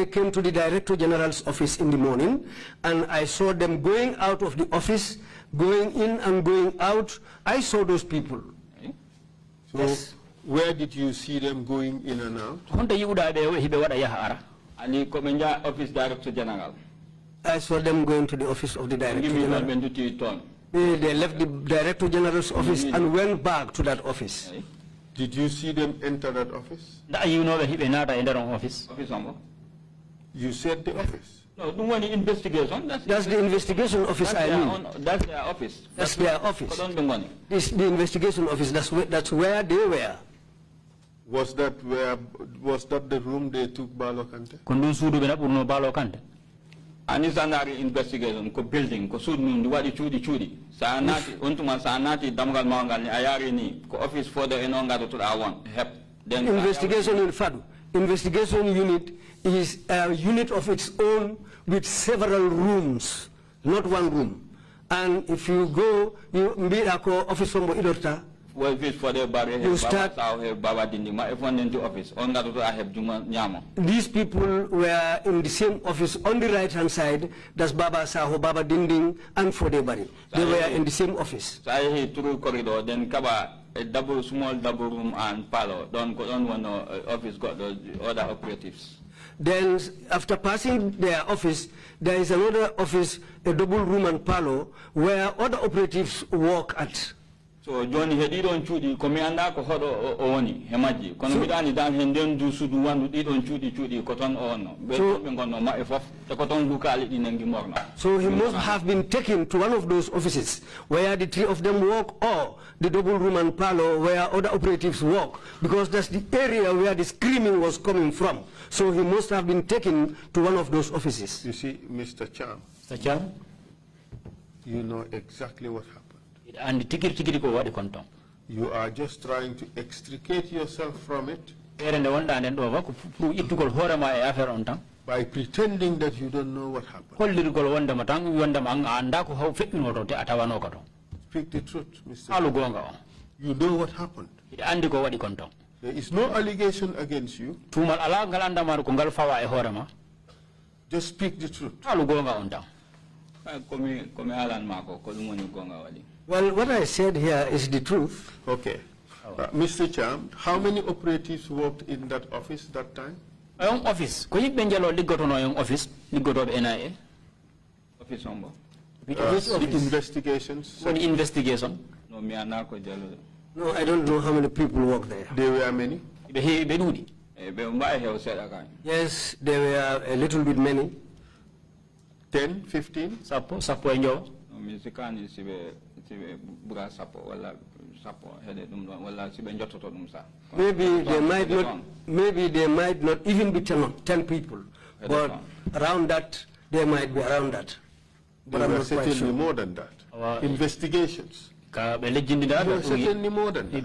came to the Director General's office in the morning, and I saw them going out of the office, going in and going out. I saw those people. So yes. Where did you see them going in and out? Office Director General. I saw them going to the office of the Director General. They left the Director General's office and went back to that office. Did you see them enter that office? You know that he not enter the office. You said the office. No, do any investigation. That's the investigation office. I mean, that's their office. That's their office. This the investigation office. That's where they were. Was that the room they took Balokante? Anisanari investigation ko building ko sudnu wadi chudi sanati untuma sanati damgal mangal ayari ni ko office for the enonga to awon help then investigation in Fatou. Investigation unit is a unit of its own with several rooms, not one room. And if you go, you meet a office from Idorta. Well, for the you start. These people were in the same office on the right hand side. That's Baba Saho, Baba Dinding, and Fodebari. They were in the same office. So I through corridor, then cover a small double room and parlor. Don't one office got the other operatives. Then after passing their office, there is another office, a double room and parlor, where other operatives work at. So Johnny he don't chudi commander ko hodo oni hemaji kono bidani dan henden du sudu wandu didon chudi koton ono be ngono ma efof to koton dukali dinengi morno. So he must have been taken to one of those offices where the three of them work, or the double room and parlor where other operatives work, because that's the area where the screaming was coming from. So he must have been taken to one of those offices. You see, Mr. Cham. Mr. Cham, you know exactly what happened. And you are just trying to extricate yourself from it by pretending that you don't know what happened. Speak the truth, Mr. Cham. You know what happened. There is no allegation against you. Just speak the truth. Well, what I said here is the truth. Okay. Mr. Cham, how many operatives worked in that office that time? Office. Office. NIA. Office number. Investigations. What investigation? No, me and no, I don't know how many people work there. There were many? Yes, there were a little bit many. 10, 15? Sapo enjo. Maybe they might not even be 10 people. But around that, they might be around that. But I'm not quite sure. More than that. Investigations. Certainly more than that.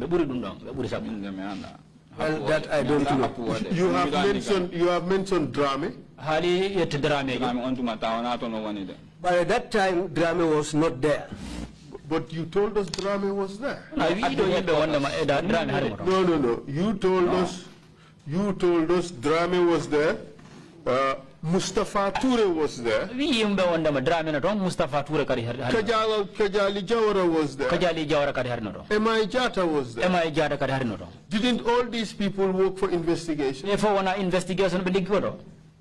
Well, that I don't know. You have mentioned drama. But at that time, drama was not there. But you told us drama was there. No. You told us drama was there. Mustafa Toure was there. Kajali Jawara was there. M.I. Jata was there. Didn't all these people work for investigation? If I want to investigation, be good.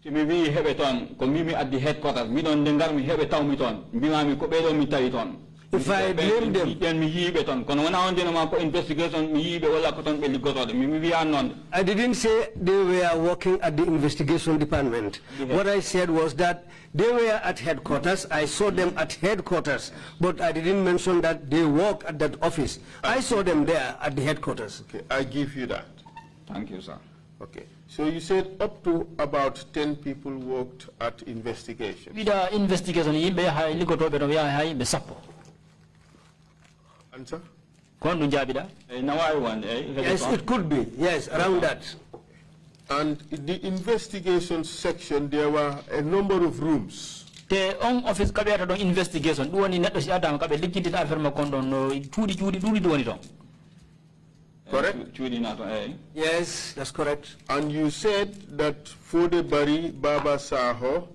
Maybe have it on. Come at the headquarters. We don't dengar me have a town with on. Bimami Kobedo Mitaiton. If I blame them, I didn't say they were working at the investigation department. What I said was that they were at headquarters. I saw them at headquarters, but I didn't mention that they work at that office. I saw them there at the headquarters. Okay, I give you that. Thank you, sir. Okay, so you said up to about 10 people worked at investigation. Answer? Yes, it could be. Yes, around that. And in the investigation section, there were a number of rooms. The office kabiata don investigation. Do any net adam kabe likiti ta affaire makondo no tudi Correct? Yes, that's correct. And you said that Fode Bari, Baba Saho,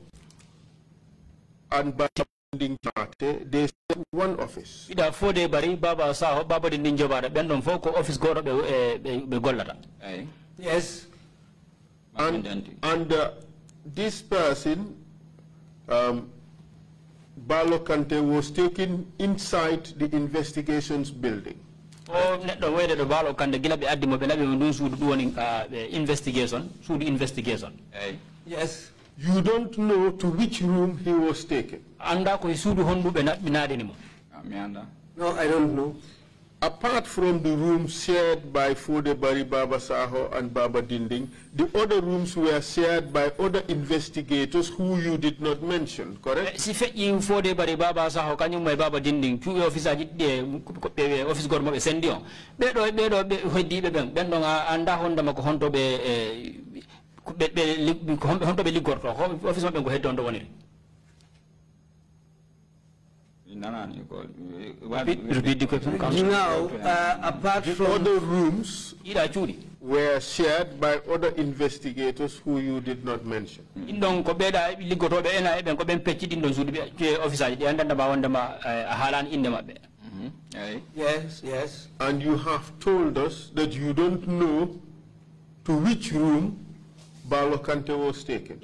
and Baba Dinding Jabate, they said one office. Ida Fode Bari, Baba Saho, Baba Dinding Jabate, Bendon Foko office go be Golata. Yes. And this person, Balo Kante, was taken inside the investigations building. Oh, the way that the Balo Kante Gilabi Adimo Belabi should do an investigation, Yes. You don't know to which room he was taken. Anda ko isudu hondu benadinimo. No, I don't know. Apart from the rooms shared by Fode Bari, Baba Saho, and Baba Dinding, the other rooms were shared by other investigators who you did not mention, correct? Si fe you Fode Bari, Baba Saho, kanyum may Baba Dinding, two officers office government sendion. Bedo hedi bendong anda honda makohonto be honto be ligorto office go head on the one. Repeat the question. Now, apart from other rooms were shared by other investigators who you did not mention. Yes, yes. And you have told us that you don't know to which room Balo Kante was taken.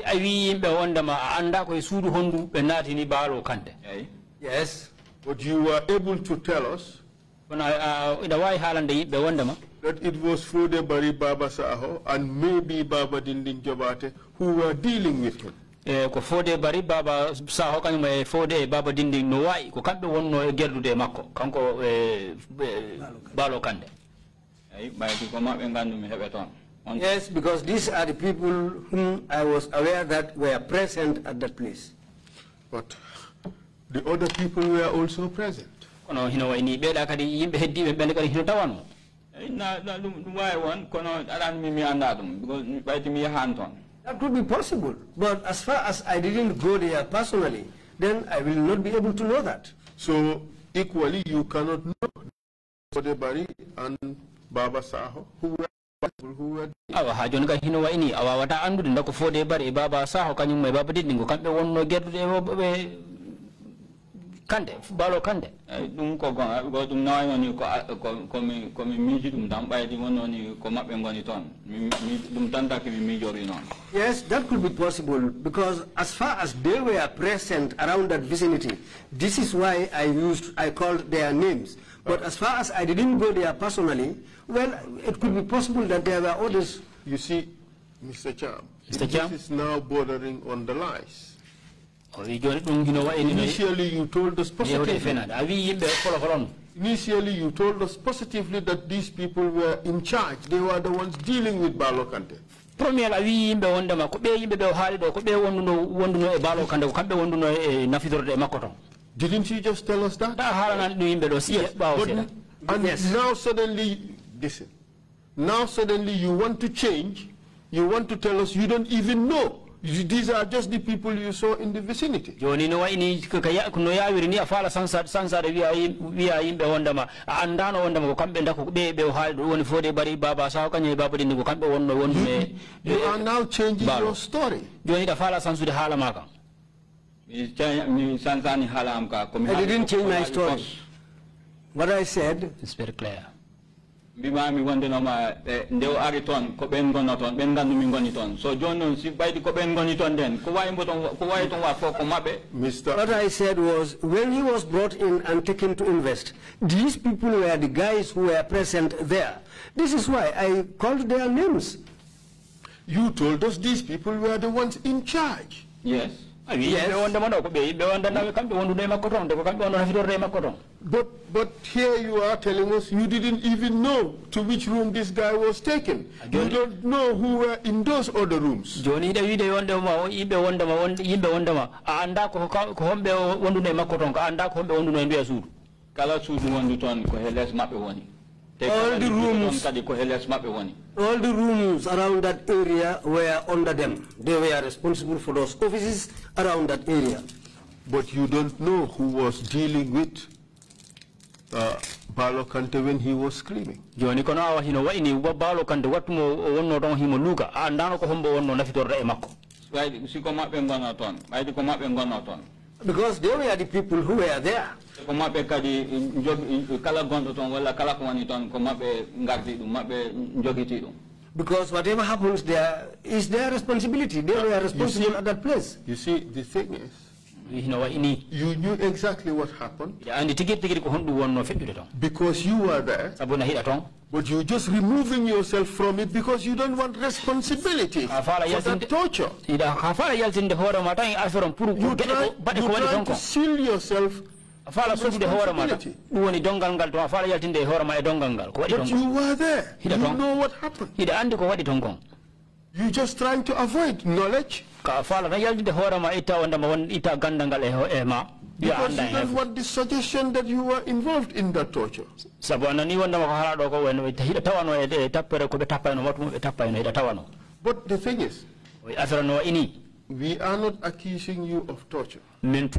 Yes. But you were able to tell us that it was Fode Bari, Baba Saho, and maybe Baba Dinding Jabate who were dealing with him. Ko Fode Bari, Baba Saho, kan may Fode Baba Dinding no wai ko kambe wonno gerdu de makko kanko Balo Kante. Yes, because these are the people whom I was aware that were present at that place. But the other people were also present. That could be possible, but as far as I didn't go there personally, then I will not be able to know that. So equally, you cannot know Fode Bari and Baba Saho who were people who were. Kande, Balo Kande. Yes, that could be possible because as far as they were present around that vicinity, this is why I called their names. But as far as I didn't go there personally, well, it could be possible that there were others. You see, Mr. Cham, this is now bordering on the lies. Initially, you told us positively. Initially, you told us positively that these people were in charge. They were the ones dealing with Balo Kante. premier la wi yimbe wondema ko be yimbe be haali do ko be wonduno e balo kande ko kambe wonduno e nafidorde makko. Didn't you just tell us that? Da haalana do yimbe do yes. And now suddenly listen. Now suddenly you want to change. You want to tell us you don't even know. These are just the people you saw in the vicinity. Joni no wayni no yawiri ni afala sansa de wiya yimbe wondama andano wondama ko kambe ndako be haali do woni fode bari baba sa kany baba din ko kambe wonno wondume. You are now changing your story. Joni da fala sansude hala maka. I didn't change my story. What I said is very clear. So John, si by the then, what I said was, when he was brought in and taken to invest, these people were the guys who were present there. This is why I called their names. You told us these people were the ones in charge. Yes. Yes. But here you are telling us you didn't even know to which room this guy was taken. You don't know who were in those other rooms. All the rooms around that area were under them. They were responsible for those offices around that area. But you don't know who was dealing with Balo Kante when he was screaming. Because they were the people who were there. Because whatever happens there is their responsibility. They were responsible at that place. You see, the thing is, you knew exactly what happened because you were there, but you're just removing yourself from it because you don't want responsibility for that torture. You try to seal yourself. But you were there. You know what happened. You're just trying to avoid knowledge. Because you don't want the suggestion that you were involved in that torture. But the thing is, we are not accusing you of torture. We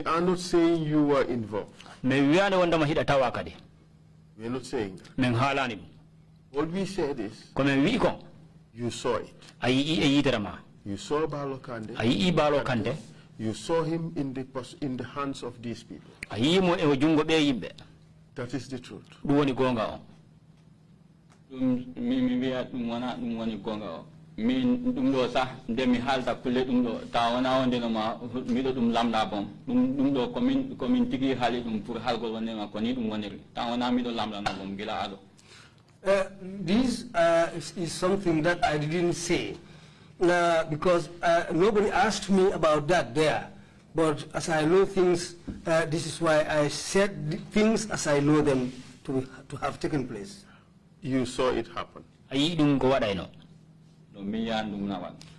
are not saying you were involved. We are not saying that. What we said is, you saw it. You saw Balo Kande. You saw him in the hands of these people. That is the truth. Demi halta kule tawana onde no ma lamda bom komin tigi hali pour halgo wonde ma koni wonere tawana lamda na bom gila ado. This is something that I didn't say because nobody asked me about that there. But as I know things, this is why I said things as I know them to have taken place. You saw it happen.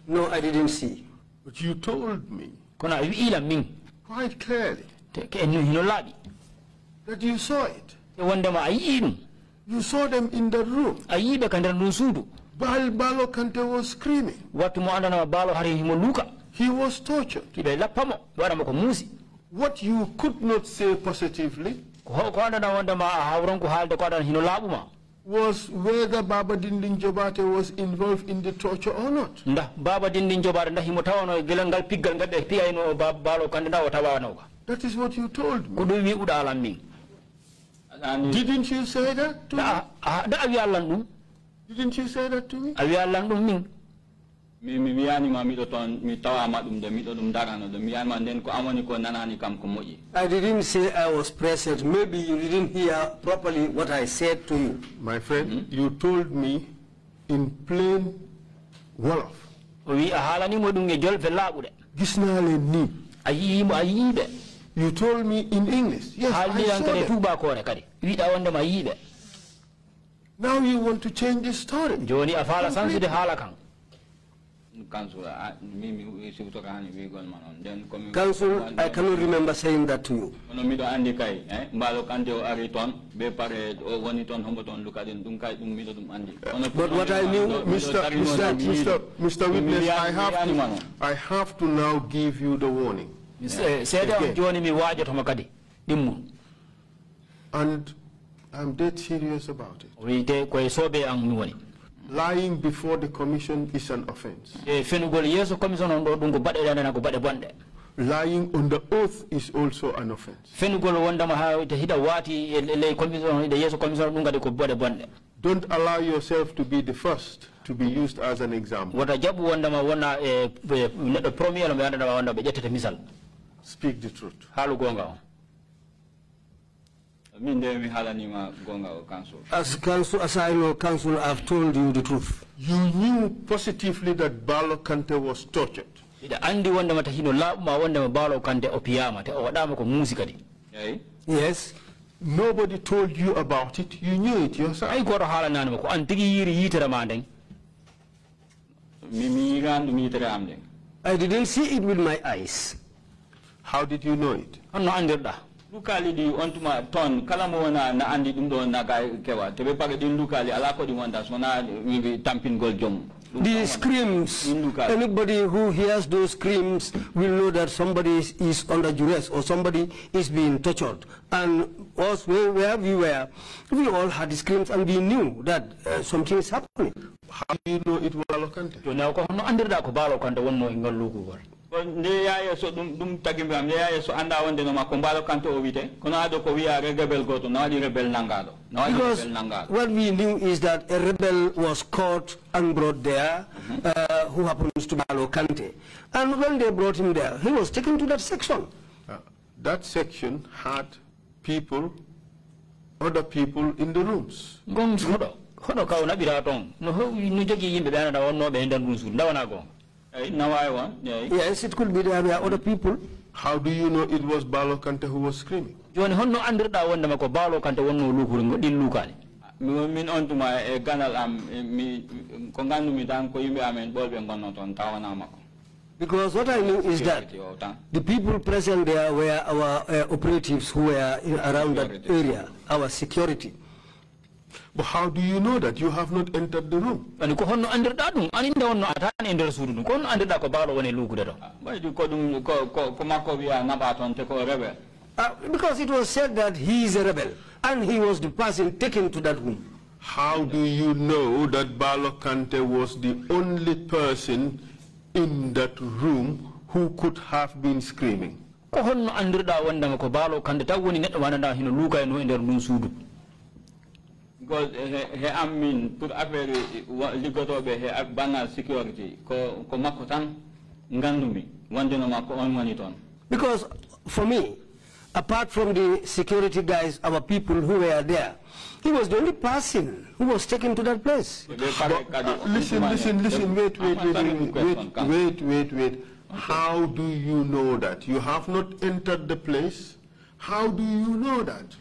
No, I didn't see. But you told me quite clearly that you saw it. You saw them in the room. Balo Kante was screaming. He was tortured. What you could not say positively was whether Baba Dinding Jobate was involved in the torture or not. That is what you told me. Didn't you say that to me? Didn't you say that to me? I didn't say I was present. Maybe you didn't hear properly what I said to you. My friend, you told me in plain Wolof. You told me in English. Yes, I saw that. Now you want to change the story. Joni afala sansu de halakan. Council, I cannot remember saying that to you. But what I knew, Mr. Witness, I have to now give you the warning. And I'm dead serious about it. Lying before the commission is an offense. Lying on the oath is also an offense. Don't allow yourself to be the first to be used as an example. Speak the truth. As I know, council, I've told you the truth. You knew positively that Balo Kante was tortured. Yes. Nobody told you about it. You knew it yourself. I didn't see it with my eyes. How did you know it? Lukali di ontuma ton kala mo na andi dum do na ga kewa tebe pare di lukali ala ko di wanda sona wi tampin gol jom. The screams, anybody who hears those screams will know that somebody is under duress or somebody is being tortured. And us, where we were, we all had the screams and we knew that something is happening. How do you know it was Balo Kante? So dum tagimbe so anda wonde no makombalo kanto ovite kono ado ko wiya rebel goto no adi rebel nangado because what we knew is that a rebel was caught and brought there who happens to Balo Kante, and when they brought him there he was taken to that section. That section had people, other people in the rooms. Yes, it could be there were other people. How do you know it was Balo Kante who was screaming? Because what I knew is that the people present there were our operatives who were around that area, our security. But how do you know that? You have not entered the room. Because it was said that he is a rebel, and he was the person taken to that room. How do you know that Balo Kante was the only person in that room who could have been screaming? Because he amin put affaire ligoto be he bana security ko makotan ngandumi wande no mako on moniton. Because for me, apart from the security guys, our people who were there, he was the only person who was taken to that place. Listen, wait. How do you know that? You have not entered the place. How do you know that?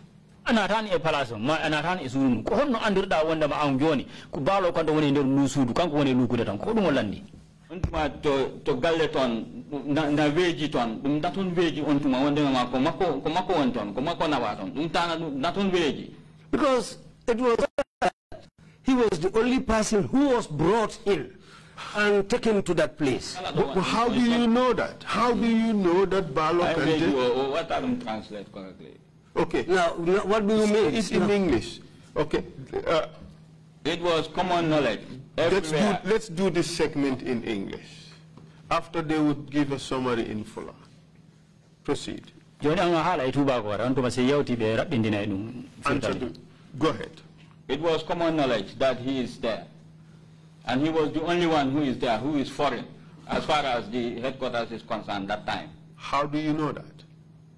Anatan e palaso ma anatan e sunu ko honno andirda wonde ma am joni ko balo ko woni nder nusudu kanko woni lukude tan ko dum landi ontuma to galle ton na veji ton dum daton veji ontuma wonde ma ko makko won ton ko makko na waton dum tana daton veji. Because it was he was the only person who was brought in and taken to that place. But how do you know that? How do you know that Balo Kante? What I don't translate correctly. Okay. Now, what do you mean? It's in English. Okay. It was common knowledge. Let's do this segment in English. After they would give a summary in full. Proceed. Go ahead. It was common knowledge that he is there. And he was the only one who is there, who is foreign, as far as the headquarters is concerned that time. How do you know that?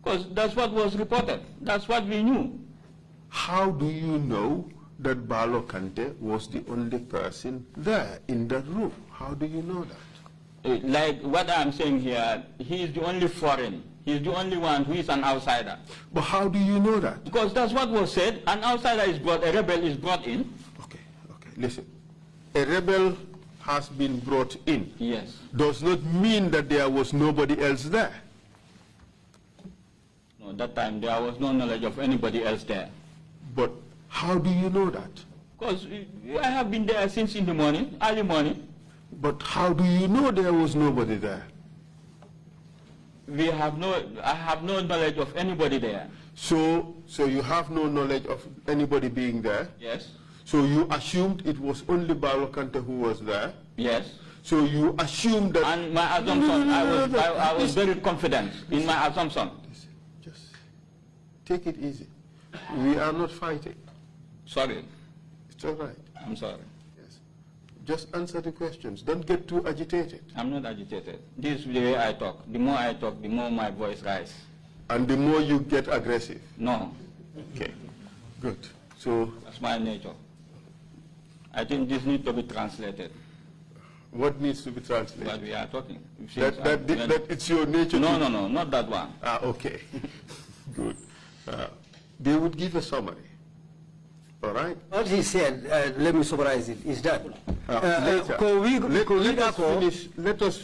Because that's what was reported. That's what we knew. How do you know that Balo Kante was the only person there in that room? How do you know that? Like what I'm saying here, he is the only foreign. He's the only one who is an outsider. But how do you know that? Because that's what was said. An outsider is brought, a rebel is brought in. listen. A rebel has been brought in. Yes. Does not mean that there was nobody else there. No, that time there was no knowledge of anybody else there. But how do you know that? Because I have been there since in the morning, early morning. But how do you know there was nobody there? I have no knowledge of anybody there. So you have no knowledge of anybody being there? Yes. So you assumed it was only Balo Kante who was there? Yes. So you assumed that... And my assumption, I was very confident in my assumption. Just take it easy. We are not fighting. Sorry. It's all right. I'm sorry. Yes. Just answer the questions. Don't get too agitated. I'm not agitated. This is the way I talk. The more I talk, the more my voice rises. And the more you get aggressive? No. Okay. Good. So... That's my nature. I think this needs to be translated. What needs to be translated? What we are talking. That it's your nature? No, no, no, not that one. Ah, okay. Good. They would give a summary. All right? What he said, let me summarize it, is that... Let us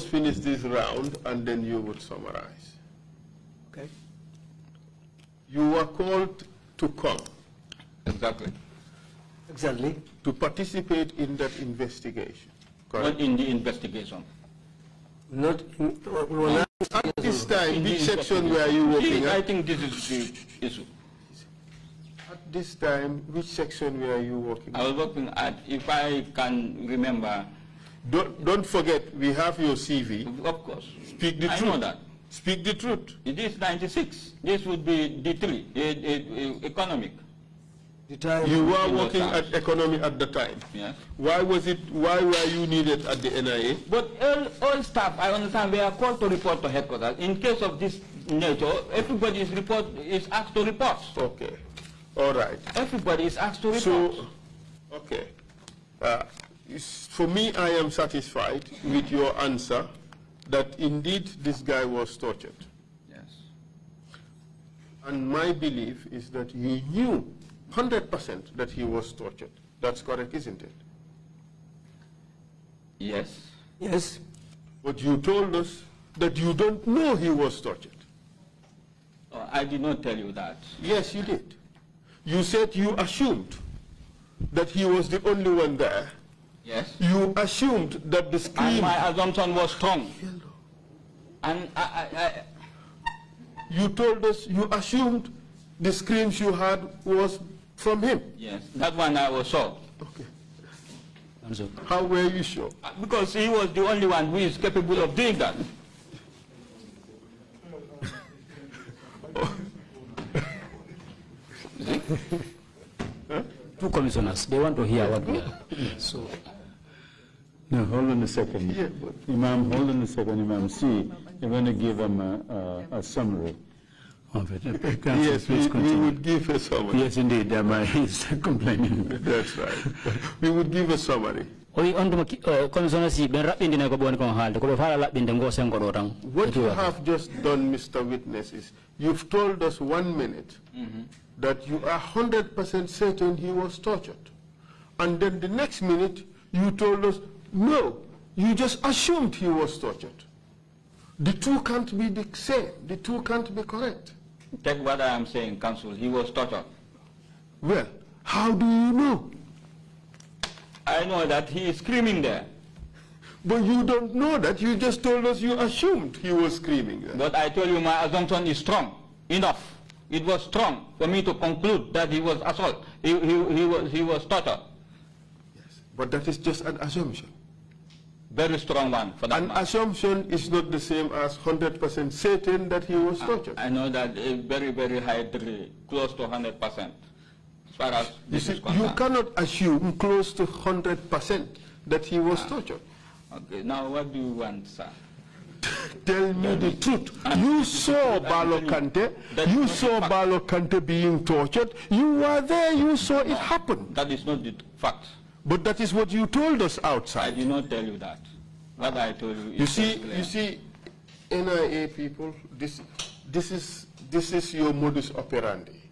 finish this round and then you would summarize. Okay. You were called to come. Exactly. Exactly. To participate in that investigation. Correct? Not in the investigation. Not in, at this time, which section were you working at? I think this is the issue. At this time, which section were you working at? I was working at, if I can remember... Don't forget, we have your CV. Of course. Speak the truth. I know that. Speak the truth. It is 96. This would be D3, economic. The time you were working at economy at the time. Yes. Why were you needed at the NIA? But all staff, I understand, we are called to report to headquarters. In case of this nature, everybody is asked to report. Okay. All right. Everybody is asked to report. So, okay. For me, I am satisfied with your answer that indeed this guy was tortured. Yes. And my belief is that you knew 100% that he was tortured. That's correct, isn't it? Yes. Yes. But you told us that you don't know he was tortured. Oh, I did not tell you that. Yes, you did. You said you assumed that he was the only one there. Yes. You assumed that the scream... And my assumption was strong. And you told us you assumed the screams you heard was from him. Yes, that one I was sure. Okay. How were you sure? Because he was the only one who is capable of doing that. Two commissioners, they want to hear what we are. So. No, hold on a second. Yeah, Imam, hold on a second, Imam. See, you're going to give him a summary of it. Yes, we would give a summary. Yes, indeed. He's complaining. That's right. We would give a summary. What you have just done, Mr. Witness, is you've told us 1 minute that you are 100% certain he was tortured. And then the next minute, you told us, no, you just assumed he was tortured. The two can't be the same. The two can't be correct. Take what I am saying, Counsel. He was tortured. Well, how do you know? I know that he is screaming there. But you don't know that. You just told us you assumed he was screaming there. But I told you my assumption is strong. Enough. It was strong for me to conclude that he was assault. He was tortured. Yes. But that is just an assumption. Very strong one for that An man. assumption is not the same as 100% certain that he was tortured. I know that a very, very high degree, close to 100%. As far as this is concerned. You cannot assume close to 100% that he was tortured. Okay, now what do you want, sir? Tell me the truth. You saw Balo Kante. You saw Balo Kante being tortured. You were there. You saw it happen. That is not the fact. But that is what you told us I outside. did not tell you that. What I told you is You see, NIA people, this is your modus operandi.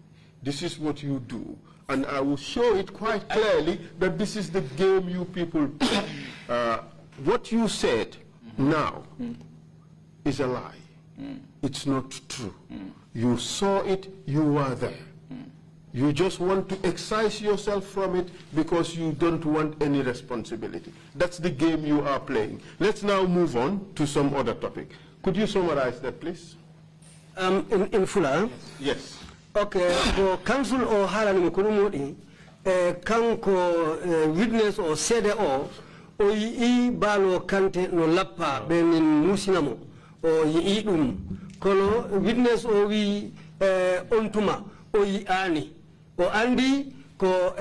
this is what you do. And I will show it quite clearly that this is the game you people play. What you said now is a lie. It's not true. You saw it, you were there. You just want to excise yourself from it because you don't want any responsibility. That's the game you are playing. Let's now move on to some other topic. Could you summarize that, please? In full? Yes. Okay, for council or Harani Mukurumodi, kanko witness or sede o yi balo kante no lappa benin musinamo o yi kono witness o wi ontuma o yi ani o andi ko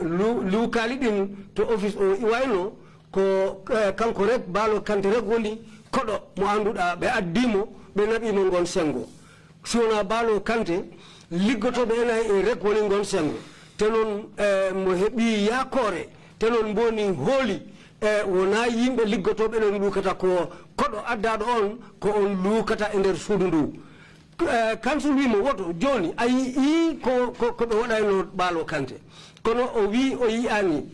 lu kalidin to office o iwayno ko kanko rek balo kante rek woni kodo mo anduda be addimo be nabi mo ngon sengo sona balo kante liggoto be ena e rek woni ngon sengo tenon mo hebi yakore tenon boni holi wona yimbe liggoto be non lukata ko kodo addado on ko on lukata e der suudu ndu council wi mo woto joni ayi ko be wadayno balo kante kono o wi o yi ani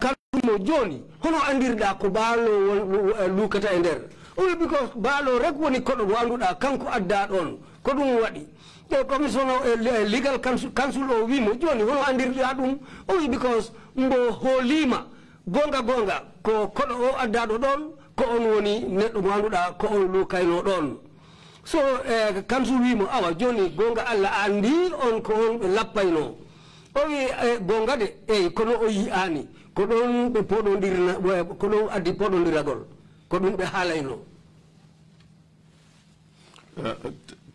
council mo joni hono andirda ko balo lukata e der o because balo rek woni kodo mo anduda kanko adda don ko dum wadi the commission legal council o wi mo joni hono andirda dum o because mbo holima gonga ko kodo o addado don ko on woni neddo mo anduda ko on lukayno don so council wi mo awa joni gonga alla andi on ko on be lappayno o wi gonga de kono o yi ani ko don be podondirna ko don addi podondiragol ko dum be halayno.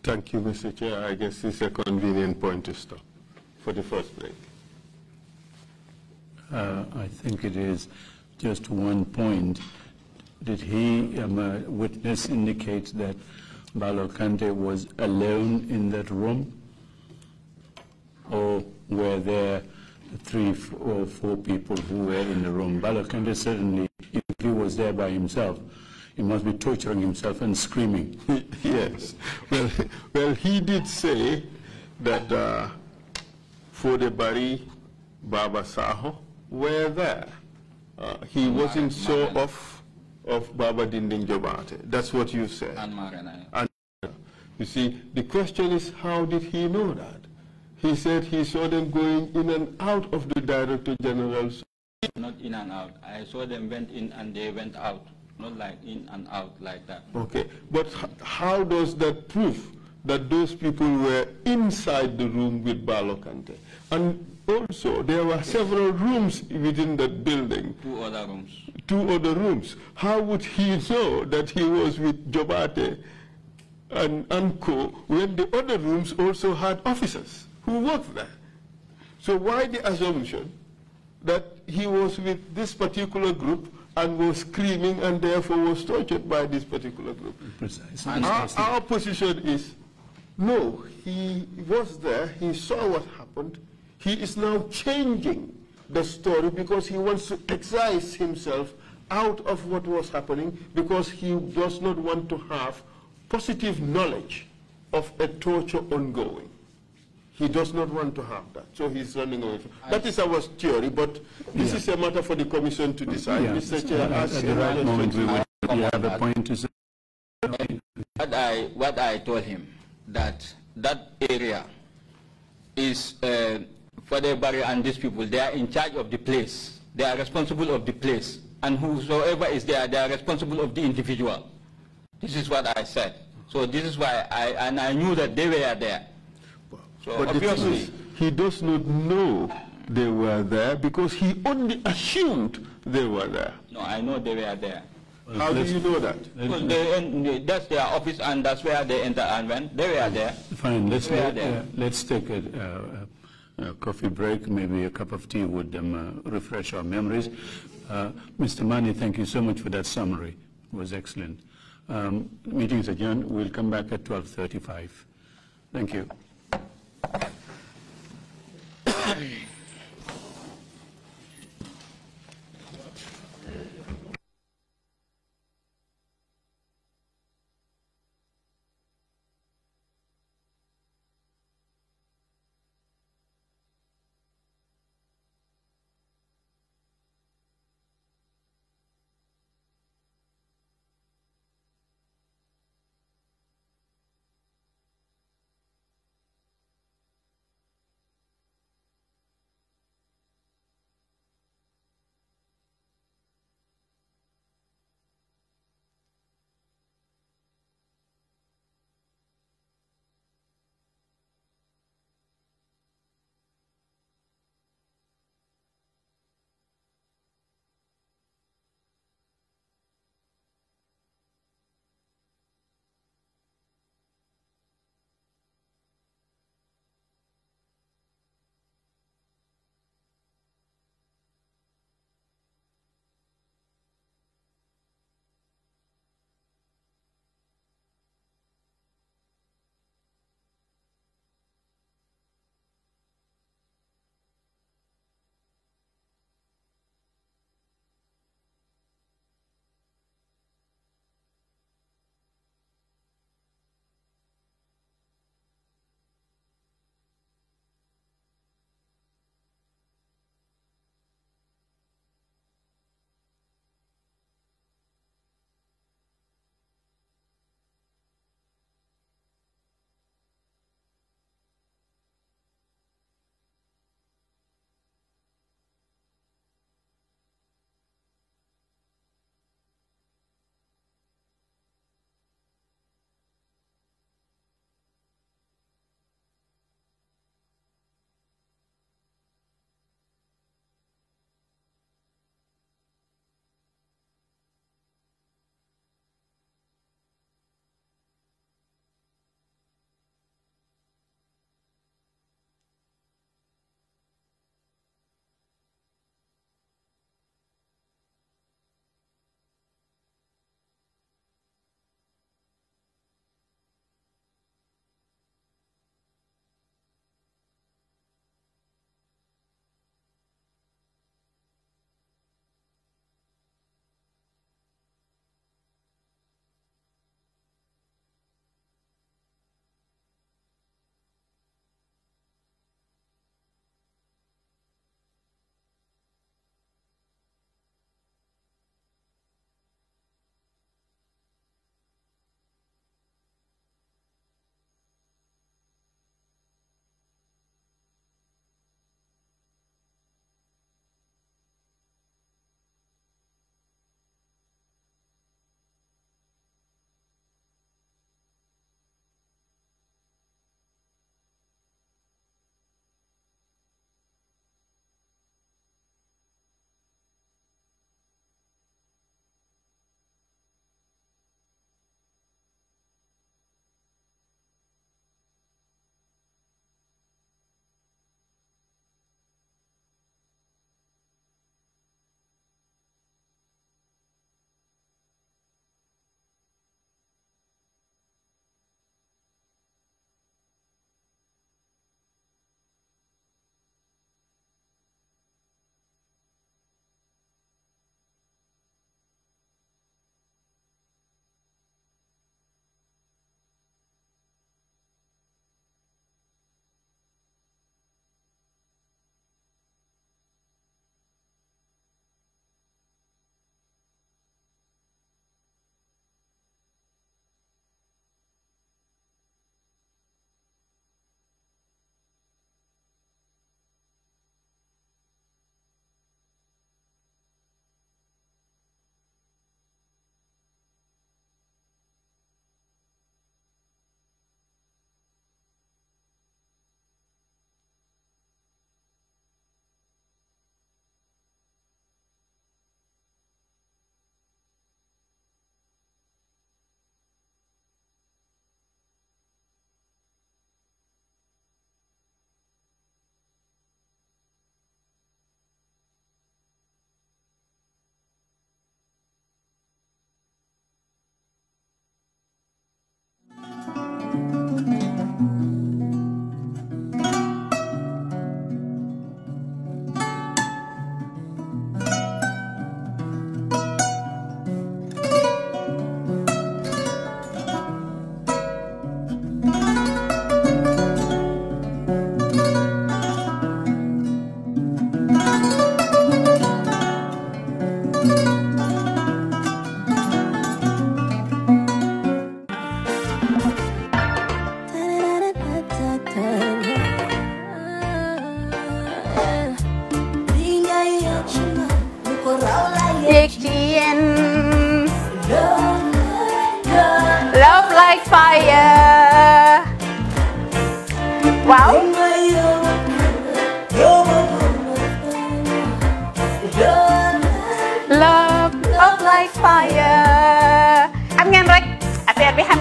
Thank you, Mr. Chair. I guess this is a convenient point to stop for the first break. I think it is just one point. Did he, witness, indicate that Balo Kante was alone in that room? Or were there 3 or 4 people who were in the room? Balo Kante certainly, if he was there by himself, he must be torturing himself and screaming. Yes. Well, he did say that for the Bari Baba Saho were there. He wasn't so off of Baba Dinding Jobate. That's what you said. And you see, the question is, how did he know that? He said he saw them going in and out of the Director General's. Not in and out. I saw them went in and they went out. Not like in and out like that. Okay, but how does that prove that those people were inside the room with Balo Kante? And also, there were several rooms within that building. 2 other rooms. 2 other rooms. How would he know that he was with Jobate and co when the other rooms also had officers who worked there? So why the assumption that he was with this particular group and was screaming and therefore was tortured by this particular group? Precisely. Our position is, no, he was there, he saw what happened, he is now changing the story because he wants to excise himself out of what was happening because he does not want to have positive knowledge of a torture ongoing. He does not want to have that, so he's running away from it. That is our theory, but this is a matter for the Commission to decide. Yeah. Mr. Chair, at the right moment, we have a point to say. What I told him, that area is for the Bari and these people, they are in charge of the place. They are responsible of the place. And whosoever is there, they are responsible of the individual. This is what I said. So this is why I knew that they were there. So but obviously, he does not know they were there because he only assumed they were there. No, I know they were there. Well, how do you know that? Because that's their office and that's where they enter and went. They were there. Fine, let's take a coffee break. Maybe a cup of tea would refresh our memories. Mr. Mani, thank you so much for that summary. It was excellent. Meeting is adjourned. We'll come back at 12:35. Thank you.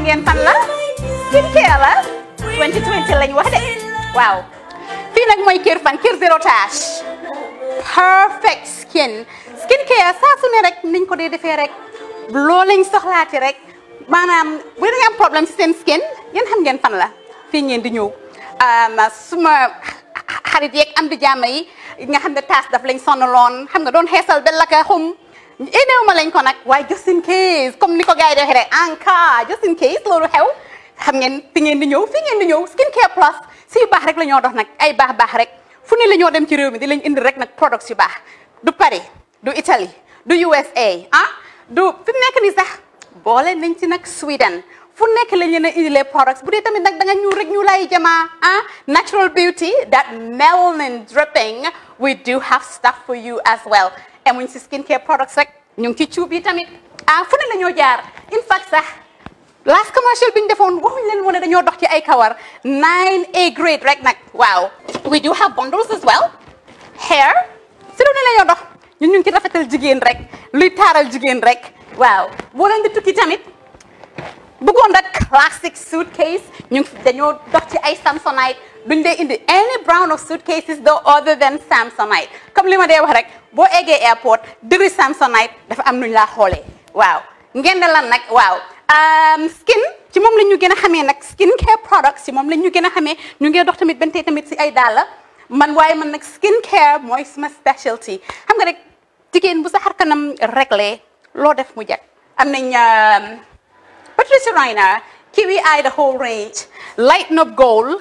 ngeen fan la skincare la 2020 lañ wax de waaw fii nag mooy Kerr fan Kerr zero tache perfect skincare saa su ne rek niñ ko dee defee rek loo lañ soxlaati rek maanaam bu ngeen am problème ci seen skin yéen xam ngeen fan la fii ngeen di ñëw suma xarit yeeg am di jàmm yi nga xam ne taas daf lañ sonaloon xam nga doon xeesal ba la ka xum éneew ma lañ ko nag waaye just in case comme ni ko gars yi defee rek en cas just in case loolu xew xam ngeen fi ngeen di ñëw skincare plus si yu baax rek la ñoo dox nag ay baax rek fu ne la ñoo dem ci réew mi di lañ indi rek nag products yu baax du Paris du Italie du USA du fi mu nekk nii sax boole nañ ci nag Sweden fu nekk lañ leen a indi les products bu dee tamit nag da nga ñuul rek ñu lay jamaa natural beauty that melanin dripping we do have stuff for you as well emuñ si skincare products rek ñu ngi ci cuub yi tamit fu ne la ñoo jaar in fact sax last commercial bi ñu defoon waxuñ leen woon dañoo dox ci ay kawar 9A grade rek nag waaw we do have bundles as well hair si lu ne la ñoo dox ñun ñu ngi ci rafetal jigéen rek luy taaral jigéen rek waaw boo leen di tukki tamit bëggoon rek classic suitcase ñu dañoo dox ci ay Samsonite duñ dee indi any brand of suitcases though other than Samsonite comme li ma dee wax rek boo eggee airport dëri Samsonite dafa am nuñ laa xoolee waaw ngeen ne lan nag waaw skin ci moom la ñu gën a xamee nag skincare products ci moom la ñu gën a xamee ñu ngi dox tamit bentee tamit si ay dàlla man waaye man nag skincare mooy suma specialty xam nga rek jigéen bu sa xar kanam réglé loo def mu jag am nañ Patricia Reiner, Kiwi Eye, the whole range, Lighten Up Gold,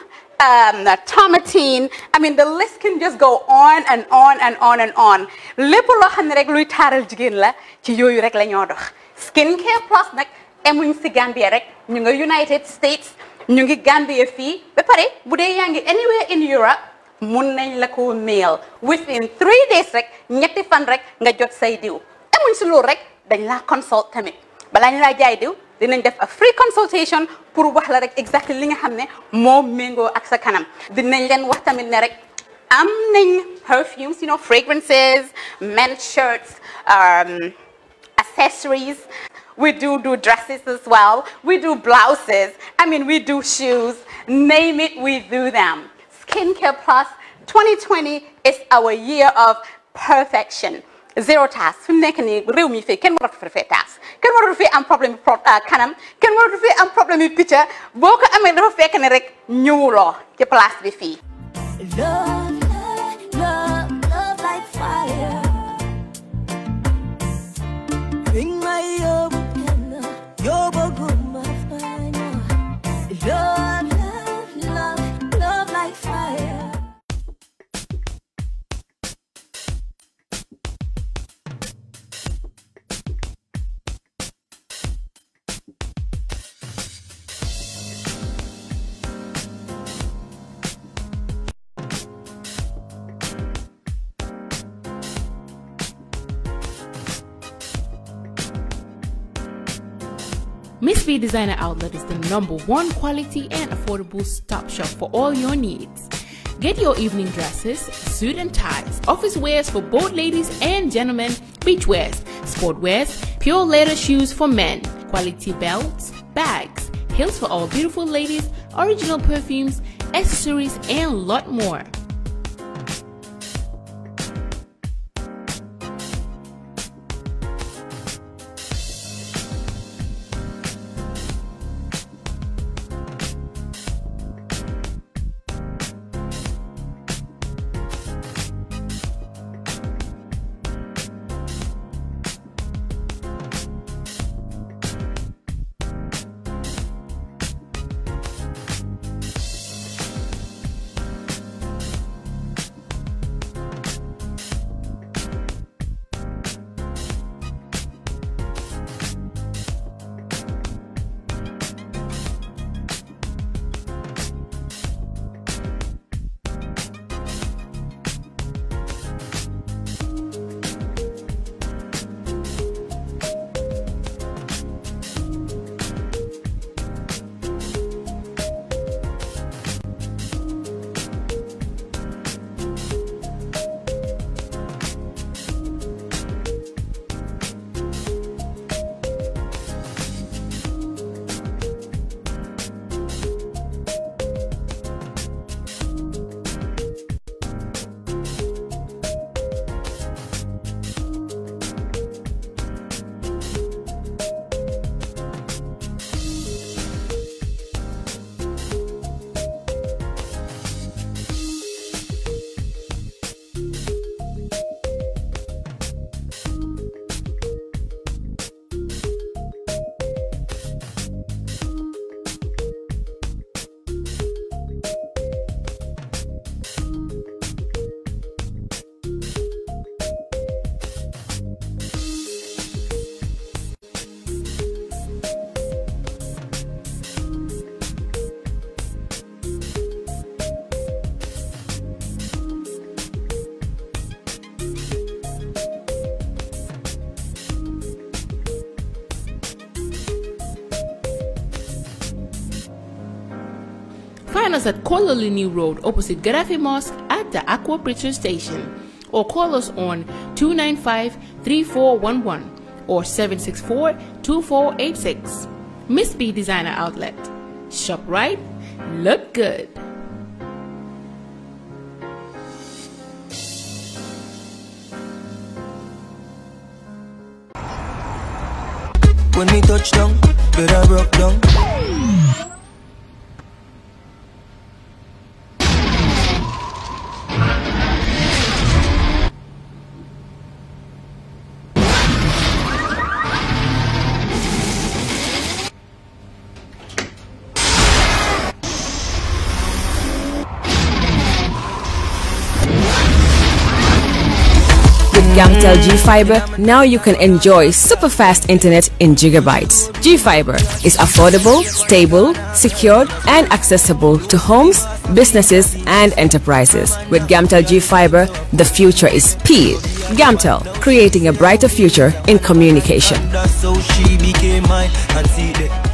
Tomatine. I mean, the list can just go on and on and on and on. Lépp loo xam ne rek luy taaral jigéen la ci yooyu rek la ñoo dox. Skincare plus nag emuñ si Gambia rek ñu ngi United States ñu ngi Gambia fii ba pare bu dee yaa ngi anywhere in Europe mun nañ la ko mail within 3 days rek ñetti fan rek nga jot say diw emuñ si loolu rek dañ laa consult tamit balaa ñu laa jaay diw dinañ def a free consultation pour wax la rek exactly li nga xam ne moo méngoo ak sa kanam dinañ leen wax tamit ne rek am nañ perfumes, you know, fragrances, men's shirts, accessories. We do dresses as well. We do blouses. I mean, we do shoes. Name it, we do them. Skincare Plus 2020 is our year of perfection. Zero task. Fi mu nekk nii réew mi fii kenn waratu fi task kenn waratu fi am problème kanam kenn waratu fi am problème yu picca boo ko amee dafa fekk ne rek ñëwuloo ci place bi fii. Love, love, love like fire. Bring my love, love, love, love like fire. Miss V Designer Outlet is the #1 quality and affordable stop shop for all your needs. Get your evening dresses, suit and ties, office wears for both ladies and gentlemen, beach wears, sport wears, pure leather shoes for men, quality belts, bags, heels for all beautiful ladies, original perfumes, accessories, and a lot more. Find us at Kololini Road opposite Gaddafi Mosque at the Aqua Preacher Station, or call us on 295-3411 or 764-2486. Miss B Designer Outlet. Shop right, look good. When we touch down, better broke down. Gamtel G-Fiber, now you can enjoy super fast internet in gigabytes. G-Fiber is affordable, stable, secured, and accessible to homes, businesses, and enterprises. With Gamtel G-Fiber, the future is speed. Gamtel, creating a brighter future in communication. That's how she became mine and see that.